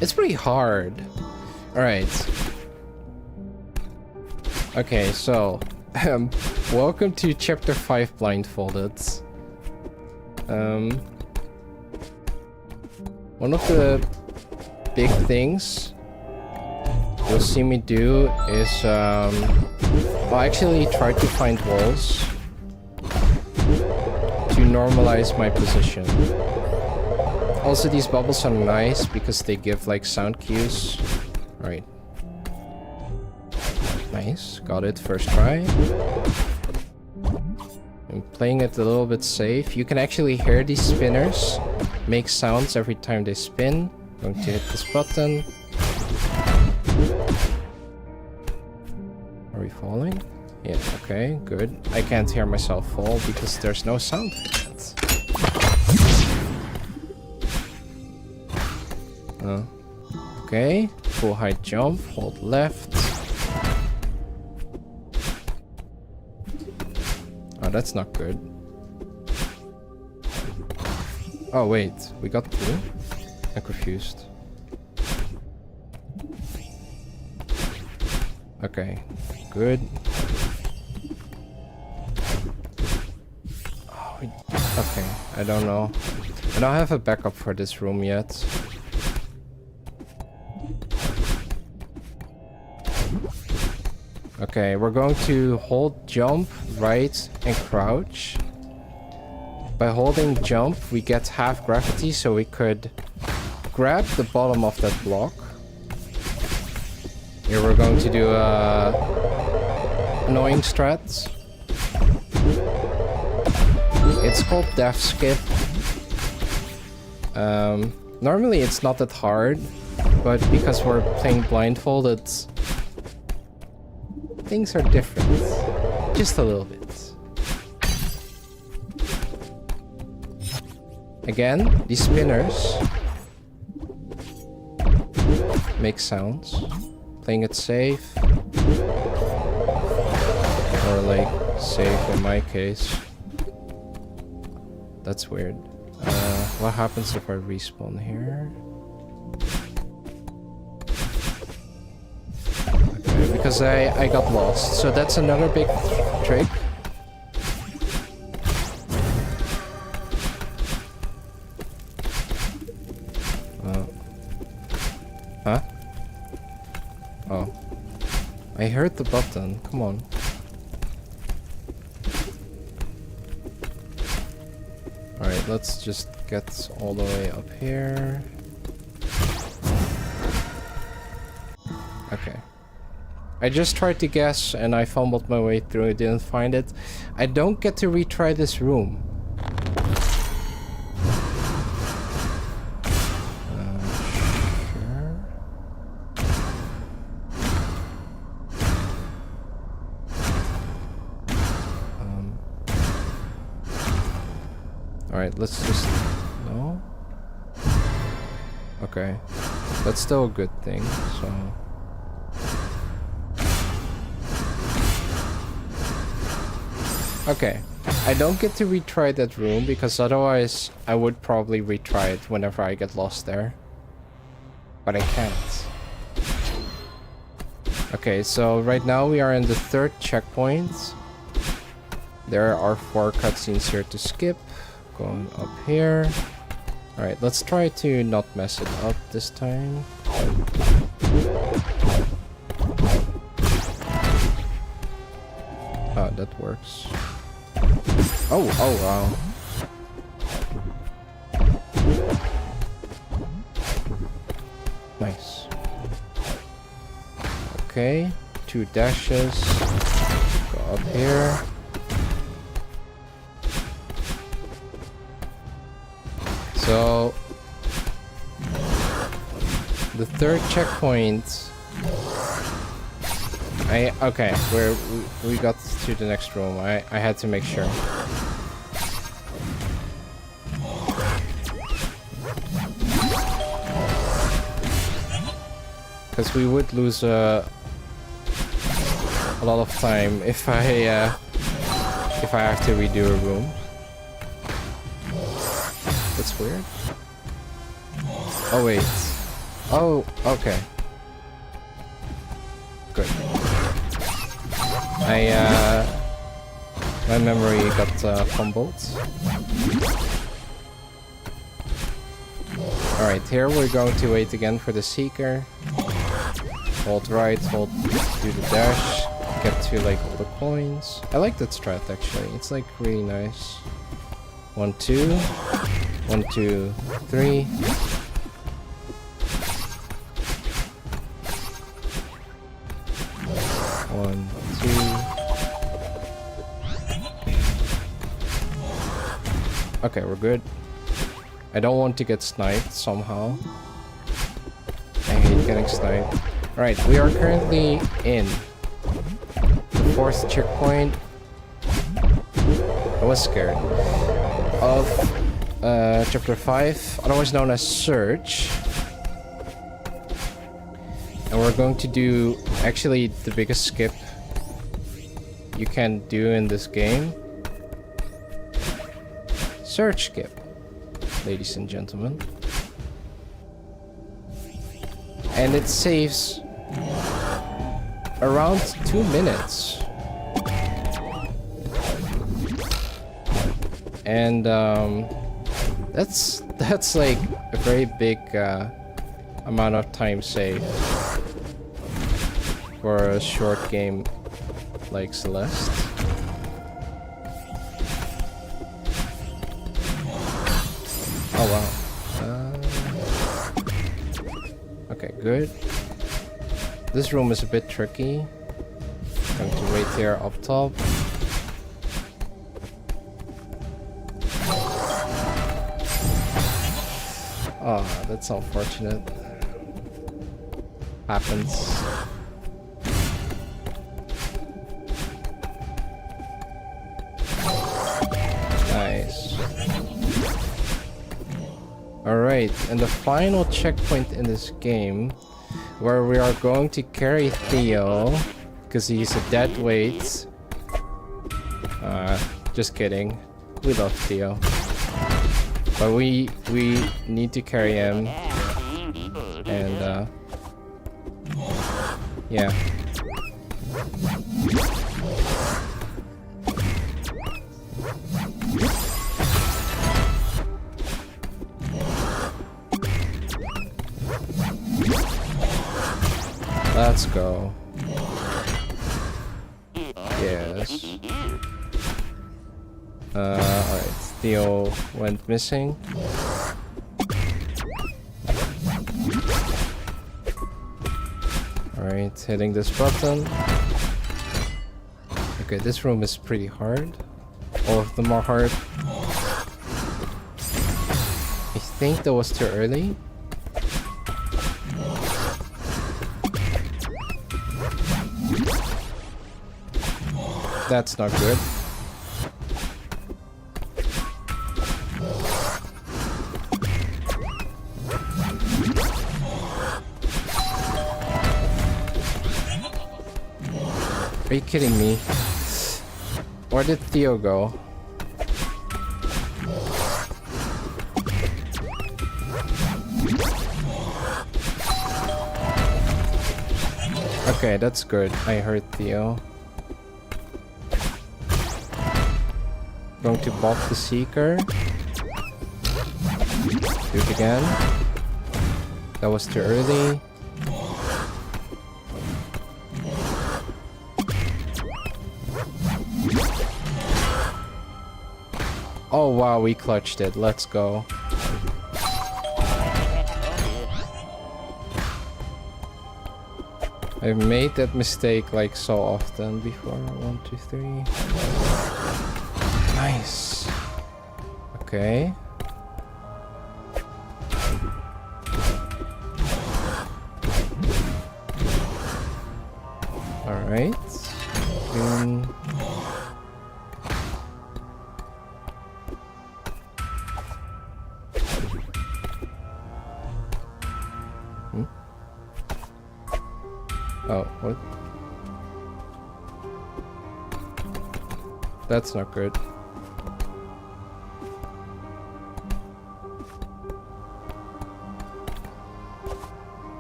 it's pretty hard. All right. Okay, so welcome to chapter 5 blindfolded. One of the big things you'll see me do is I'll actually try to find walls to normalize my position. Also, these bubbles are nice because they give like sound cues. Right. Nice, got it first try. I'm playing it a little bit safe. You can actually hear these spinners make sounds every time they spin. I'm going to hit this button. Are we falling? Yeah, okay, good. I can't hear myself fall because there's no sound for it. Okay, full height jump, hold left. Oh, that's not good. Oh wait, we got through? I'm confused. Okay, good. Oh, okay, I don't know. I don't have a backup for this room yet. Okay, we're going to hold jump, right, and crouch. By holding jump, we get half gravity, so we could grab the bottom of that block. Here we're going to do annoying strats. It's called death skip. Normally it's not that hard, but because we're playing blindfolded, things are different. Just a little bit. Again, these spinners make sounds. Playing it safe. Or like, safe in my case. That's weird. What happens if I respawn here? Okay, because I got lost. So that's another big trick. Huh? Oh. I heard the button. Come on. Alright, let's just get all the way up here. Okay. I just tried to guess and I fumbled my way through. I didn't find it. I don't get to retry this room. Alright, let's just... No? Okay. That's still a good thing, so... Okay. I don't get to retry that room because otherwise I would probably retry it whenever I get lost there. But I can't. Okay, so right now we are in the 3rd checkpoint. There are 4 cutscenes here to skip. Going up here. Alright, let's try to not mess it up this time. Oh, that works. Oh, wow. Nice. Okay, 2 dashes. Go up here. So the 3rd checkpoint. Okay, we got to the next room. I had to make sure. Because we would lose a lot of time if I have to redo a room. That's weird. Oh wait. Oh, okay. Good. My memory got fumbled. Alright, here we're going to wait again for the Seeker. Hold right, hold, do the dash, get to like all the coins. I like that strat actually, it's like really nice. 1, 2, 1, 2, 3. 1, 2. Okay, we're good. I don't want to get sniped somehow. I hate getting sniped. Alright, we are currently in the 4th checkpoint. I was scared. Of chapter 5, otherwise known as Search. And we're going to do actually the biggest skip you can do in this game. Search skip, ladies and gentlemen. And it saves around 2 minutes. And that's like a very big amount of time saved for a short game like Celeste. Oh wow. Okay, good. This room is a bit tricky. Going to wait here up top. Oh, that's unfortunate. Happens. Nice. Alright, and the final checkpoint in this game, where we are going to carry Theo, because he's a dead weight. Just kidding. We love Theo. But we need to carry him. And yeah. Let's go. Yes. Alright, Theo went missing. Alright, hitting this button. Okay, this room is pretty hard. All of them are hard. I think that was too early. That's not good. Are you kidding me? Where did Theo go? Okay, that's good. I heard Theo. Going to bop the Seeker. Do it again. That was too early. Oh wow, we clutched it. Let's go. I've made that mistake like so often before. 1, 2, 3. Nice. Okay. Alright. Oh, what? That's not good.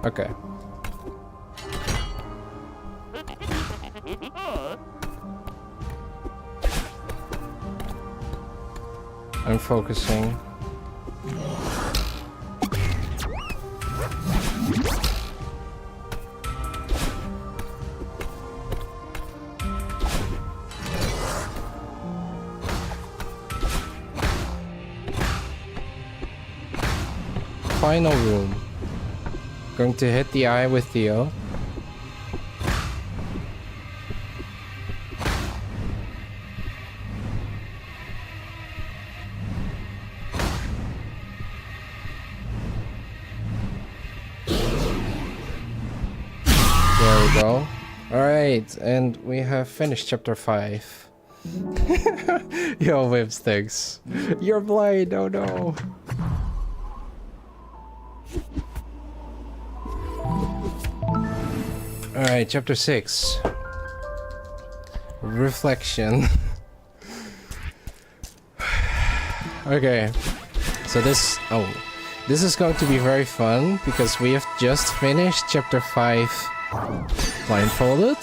Okay. I'm focusing. Final room. Going to hit the eye with Theo. There we go. Alright, and we have finished chapter 5. Yo, Whipsticks. You're blind, oh no. Alright, chapter 6. Reflection. Okay. So this is going to be very fun because we have just finished chapter 5 Blindfolded.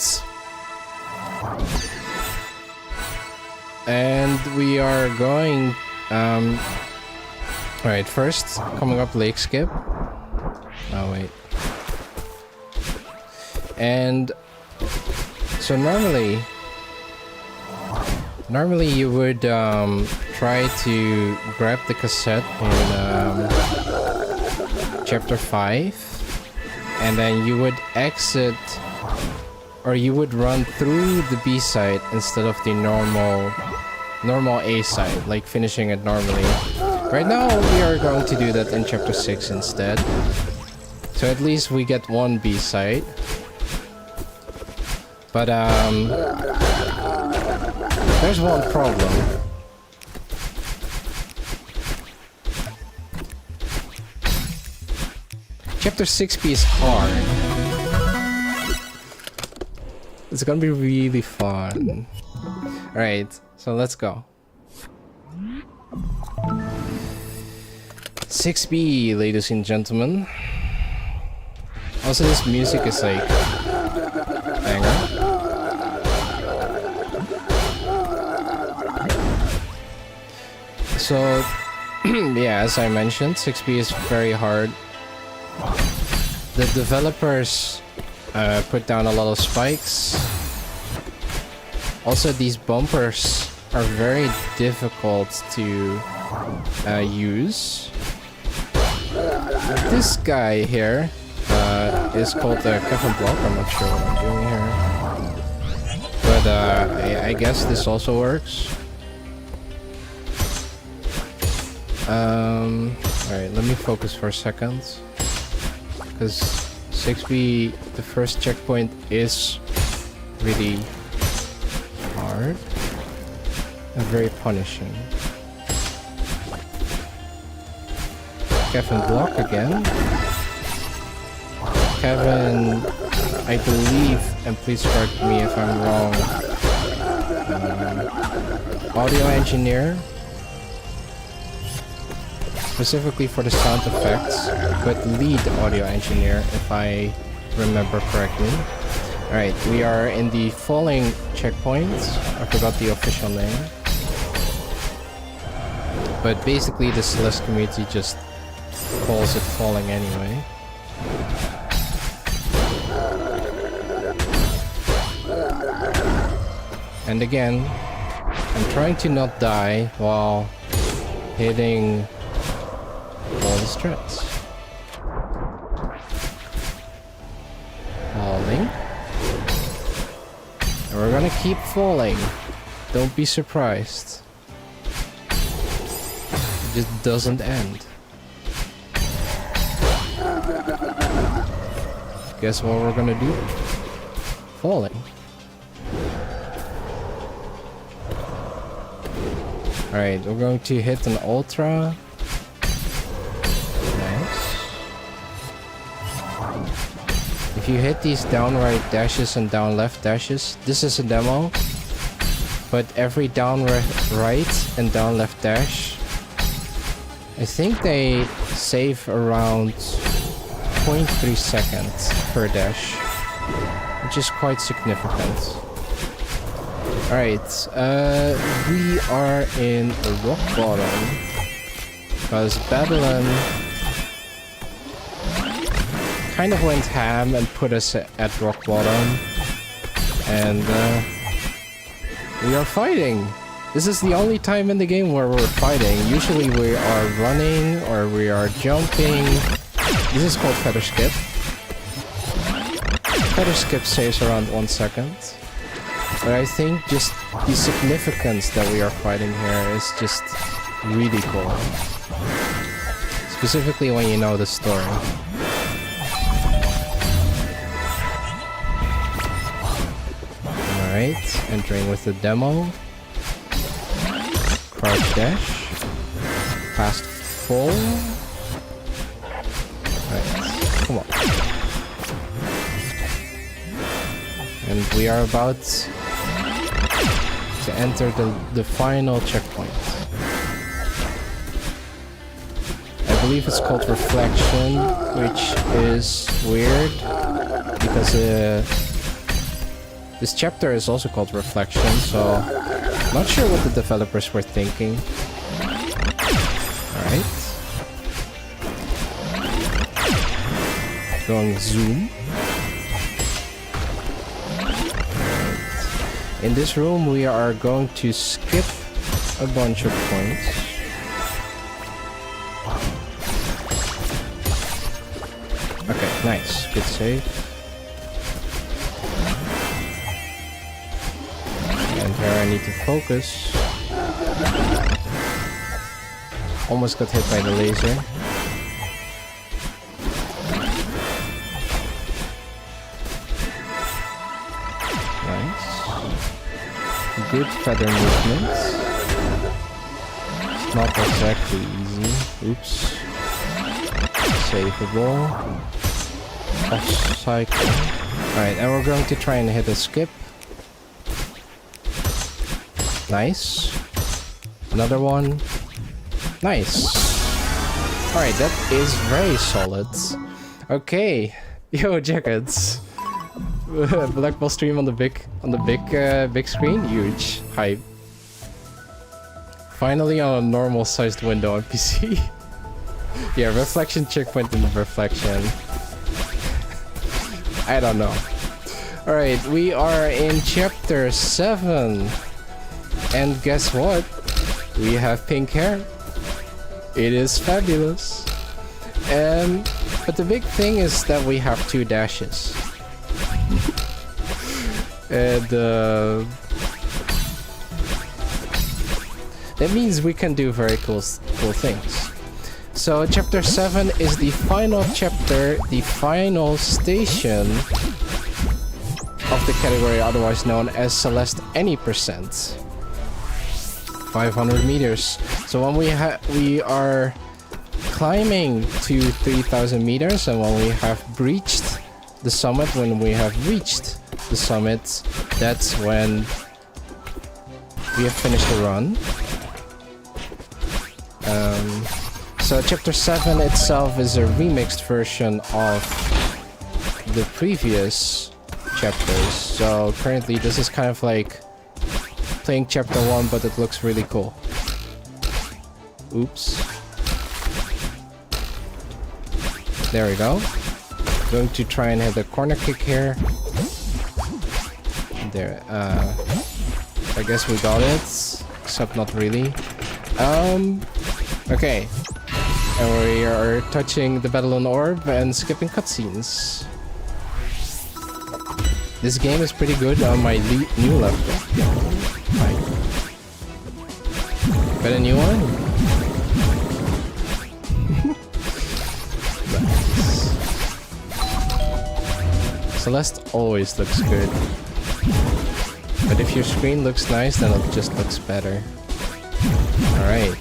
And we are going alright, first coming up lake skip. Oh wait. And so normally you would try to grab the cassette in chapter 5, and then you would exit, or you would run through the B side instead of the normal A side, like finishing it normally. Right now we are going to do that in chapter 6 instead. So at least we get one B side. But there's one problem. Chapter 6B is hard. It's gonna be really fun. Alright, so let's go. 6B, ladies and gentlemen. Also, this music is like banger. So, yeah, as I mentioned, 6B is very hard. The developers put down a lot of spikes. Also, these bumpers are very difficult to use. This guy here is called Kevin Block. I'm not sure what I'm doing here. But I guess this also works. Alright, let me focus for a second. Because 6B, the first checkpoint, is really hard and very punishing. Kevin Block again. Kevin, I believe, and please correct me if I'm wrong, audio engineer, specifically for the sound effects, but lead audio engineer, if I remember correctly. Alright, we are in the falling checkpoint. I forgot the official name. But basically the Celeste community just calls it falling anyway. And again, I'm trying to not die while hitting all the strats. Falling. And we're gonna keep falling. Don't be surprised. It just doesn't end. Guess what we're gonna do? Falling. Alright, we're going to hit an ultra. Nice. If you hit these down right dashes and down left dashes, this is a demo. But every down right and down left dash, I think they save around 0.3 seconds per dash, which is quite significant. Alright, we are in rock bottom because Babylon kind of went ham and put us at rock bottom, and we are fighting. This is the only time in the game where we're fighting. Usually we are running or we are jumping. This is called feather skip. Feather skip saves around 1 second. But I think just the significance that we are fighting here is just really cool. Specifically when you know the story. Alright, entering with the demo. Crouch dash. Fast fall. Alright, come on. And we are about to enter the final checkpoint. I believe it's called Reflection, which is weird because this chapter is also called Reflection, so not sure what the developers were thinking. Alright. Going zoom. In this room we are going to skip a bunch of points. Okay, nice. Good save. And here I need to focus. Almost got hit by the laser. Good feather movements. It's not exactly easy. Oops. Saveable. Off cycle. Alright, and we're going to try and hit a skip. Nice. Another one. Nice. Alright, that is very solid. Okay. Yo, jackets. Black ball stream on the big screen, huge hype. Finally on a normal sized window on PC. Yeah, reflection checkpoint in the reflection. I don't know. Alright, we are in chapter 7. And guess what? We have pink hair. It is fabulous. But the big thing is that we have 2 dashes. And that means we can do very cool things. So chapter 7 is the final chapter, the final station of the category otherwise known as Celeste Any %. 500 meters. So when we are climbing to 3000 meters, and when we have breached the summit, when we have reached the summit, that's when we have finished the run. So chapter 7 itself is a remixed version of the previous chapters. So currently this is kind of like playing chapter 1, but it looks really cool. Oops. There we go. Going to try and hit the corner kick here. There. I guess we got it, except not really. Okay. And we are touching the Battle on Orb and skipping cutscenes. This game is pretty good on my new laptop. Right. Got a new one? Nice. Celeste always looks good. But if your screen looks nice, then it just looks better. Alright.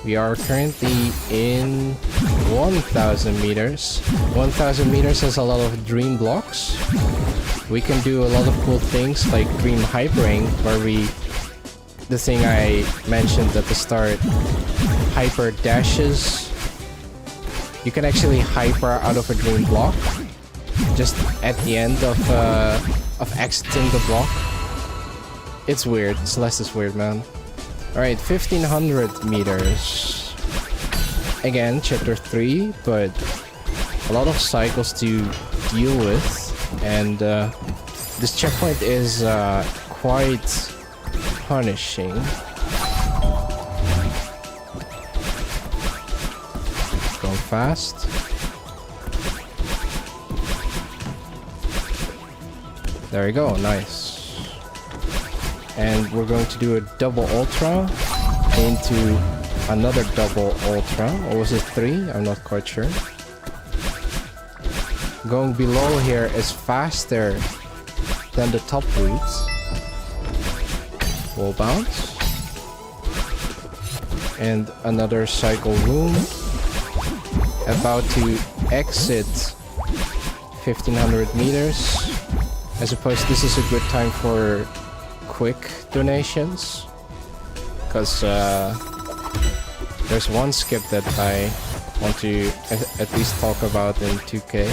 We are currently in 1,000 meters. 1,000 meters has a lot of dream blocks. We can do a lot of cool things like dream hypering, where the thing I mentioned at the start, hyper dashes. You can actually hyper out of a dream block just at the end of exiting the block. It's weird. Celeste is weird, man. Alright, 1,500 meters. Again, chapter 3, but a lot of cycles to deal with. And this checkpoint is quite punishing. Going fast. There we go, nice. And we're going to do a double ultra into another double ultra. Or was it 3? I'm not quite sure. Going below here is faster than the top routes. Wall bounce. And another cycle room. About to exit 1,500 meters. I suppose this is a good time for quick donations, because there's one skip that I want to at least talk about in 2K.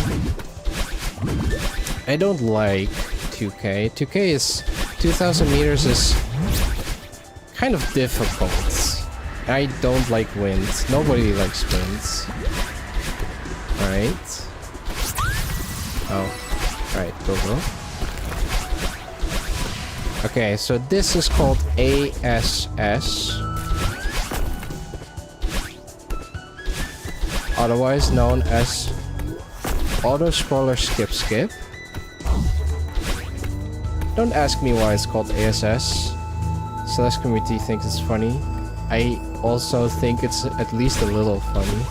I don't like 2K. 2K is 2,000 meters is kind of difficult. I don't like wins. Nobody likes wins. Alright. Oh. Alright, go. Okay, so this is called ASS. Otherwise known as Auto Scroller Skip. Don't ask me why it's called ASS. Celeste community thinks it's funny. I also think it's at least a little funny.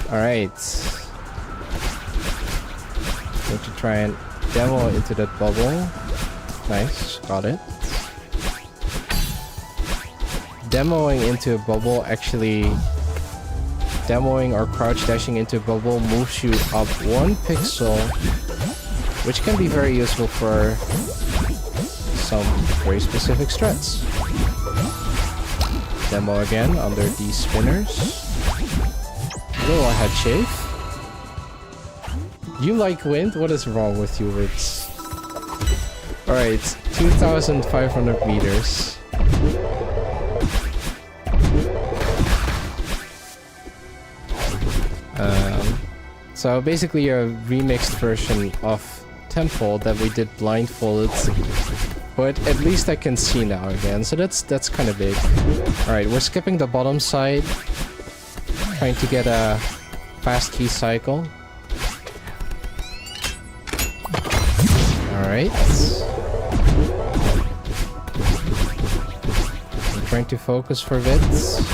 Alright. Going to try and demo into that bubble. Nice, got it. Demoing into a bubble, actually demoing or crouch dashing into a bubble moves you up 1 pixel, which can be very useful for some very specific strats. Demo again under these spinners. Little head shave. You like wind? What is wrong with you, Ritz? Alright, 2,500 meters. So basically a remixed version of Temple that we did Blindfolded, but at least I can see now again, so that's kind of big. Alright, we're skipping the bottom side, trying to get a fast key cycle. Alright. I'm trying to focus for bits.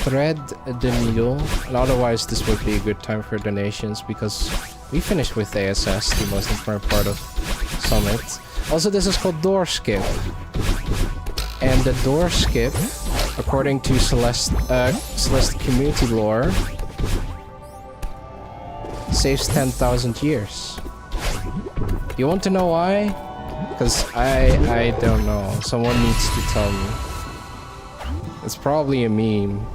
Thread the needle, and otherwise this would be a good time for donations because we finished with ASS, the most important part of Summit. Also, this is called door skip, and the door skip according to Celeste community lore, saves 10,000 years. You want to know why? Because I don't know. Someone needs to tell me. It's probably a meme.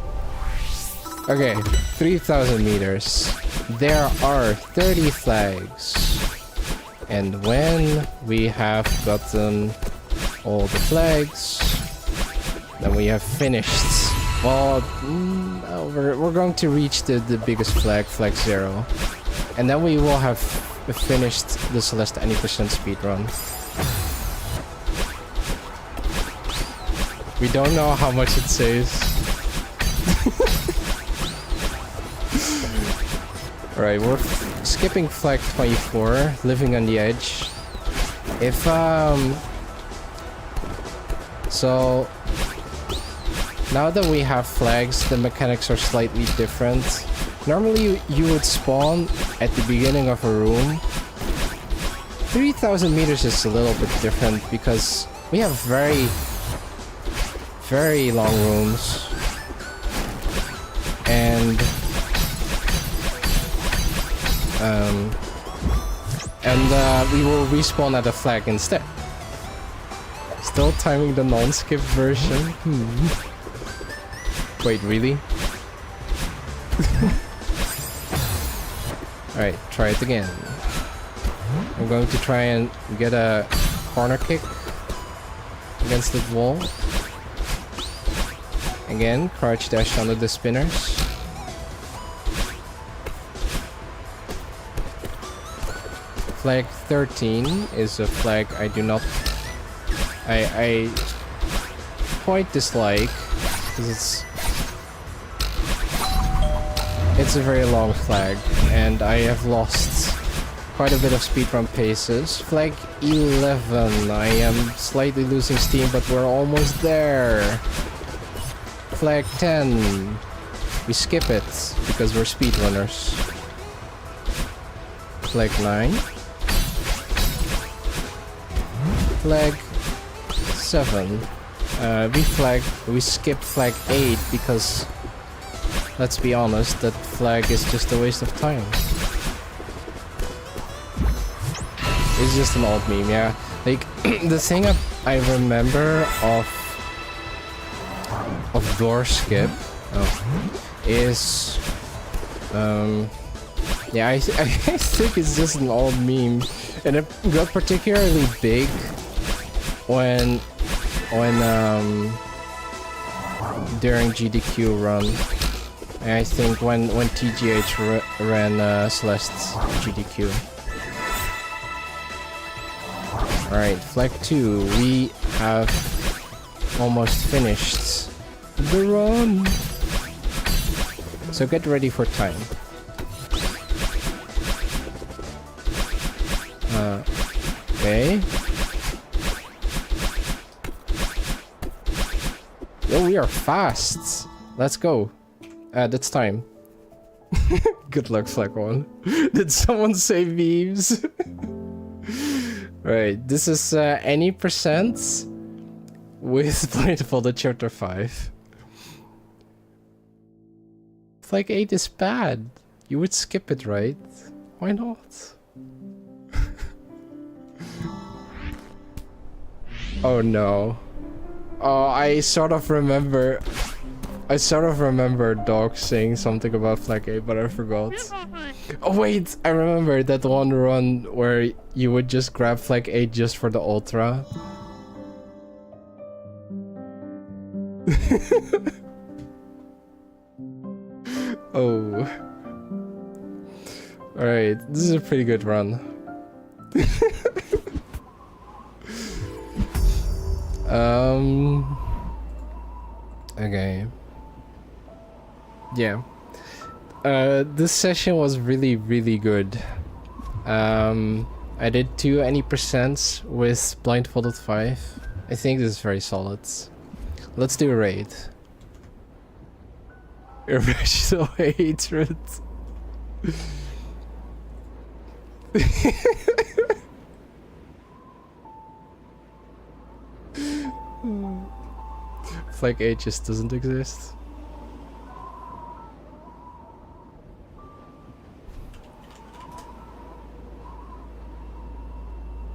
Okay, 3,000 meters. There are 30 flags. And when we have gotten all the flags, then we have finished. Well, we're going to reach the biggest flag, flag 0. And then we will have finished the Celeste Any speedrun. We don't know how much it saves. Alright, we're skipping flag 24, living on the edge. If, so, now that we have flags, the mechanics are slightly different. Normally, you would spawn at the beginning of a room. 3,000 meters is a little bit different because we have very long rooms. And we will respawn at a flag instead. Still timing the non-skip version? Wait, really? Alright, try it again. I'm going to try and get a corner kick against the wall. Again, crouch dash under the spinners. Flag 13 is a flag I do not... I quite dislike, because it's a very long flag, and I have lost quite a bit of speedrun paces. Flag 11, I am slightly losing steam, but we're almost there. Flag 10, we skip it, because we're speedrunners. Flag 9. Flag 7. We skip flag 8 because, let's be honest, that flag is just a waste of time. It's just an old meme, yeah. Like, the thing I remember of door skip is, yeah, I think it's just an old meme, and it got particularly big when during GDQ run. I think when TGH ran Celeste's GDQ. Alright, flag 2. We have almost finished the run. So get ready for time. Okay. Yo, we are fast. Let's go. That's time. Good luck, flag 1. Did someone say memes? Right, this is any percent with Blindfolded chapter 5. Flag 8 is bad. You would skip it, right? Why not? Oh no. Oh, I sort of remember Dog saying something about flag 8, but I forgot. Oh wait, I remember that one run where you would just grab flag 8 just for the ultra. Oh. Alright, this is a pretty good run. Okay. Yeah. This session was really good. I did 2 any percents with Blindfolded 5. I think this is very solid. Let's do a raid. Irrational hatred. It's like A just doesn't exist.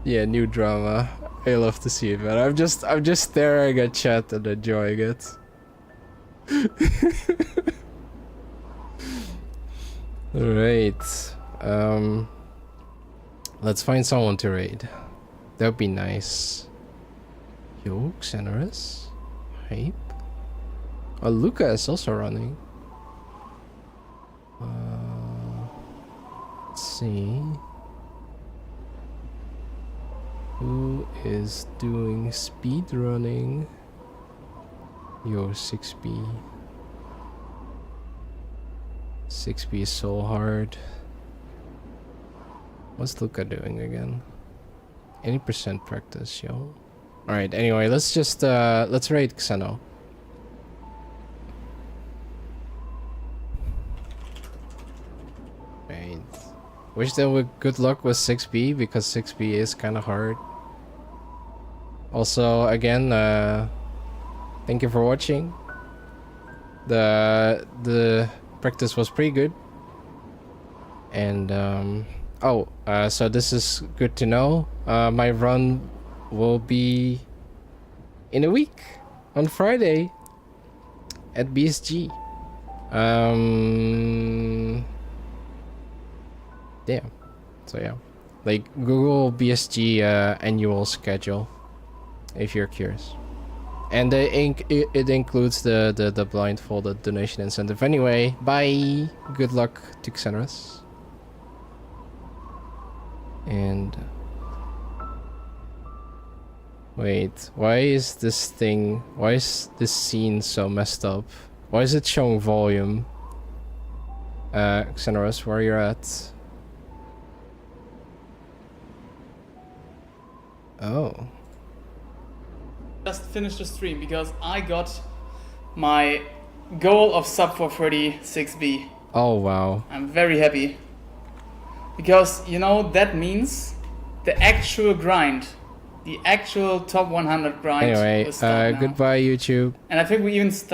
Yeah, new drama. I love to see it, man. I'm just staring at chat and enjoying it. Alright. Let's find someone to raid. That'd be nice. Yo, Xenorous. Hype. Oh, Luca is also running. Let's see. Who is doing speedrunning? Yo, 6B. 6B is so hard. What's Luca doing again? Any percent practice, yo. Alright, anyway, let's just let's raid Xeno. Right. Wish them good luck with 6B because 6B is kinda hard. Also, again, thank you for watching. The practice was pretty good. And so this is good to know. My run will be in a week on Friday at BSG. Yeah. So yeah, like Google BSG annual schedule if you're curious. And it includes the blindfolded donation incentive. Anyway, bye. Good luck to Xenorous. And wait, why is this scene so messed up? Why is it showing volume? Xenorous, where you're at? Oh. Just finished the stream because I got my goal of sub 430 6B. Oh wow. I'm very happy. Because, you know, that means the actual grind, the actual top 100 grind. Anyway, will start now. goodbye YouTube. And I think we even start.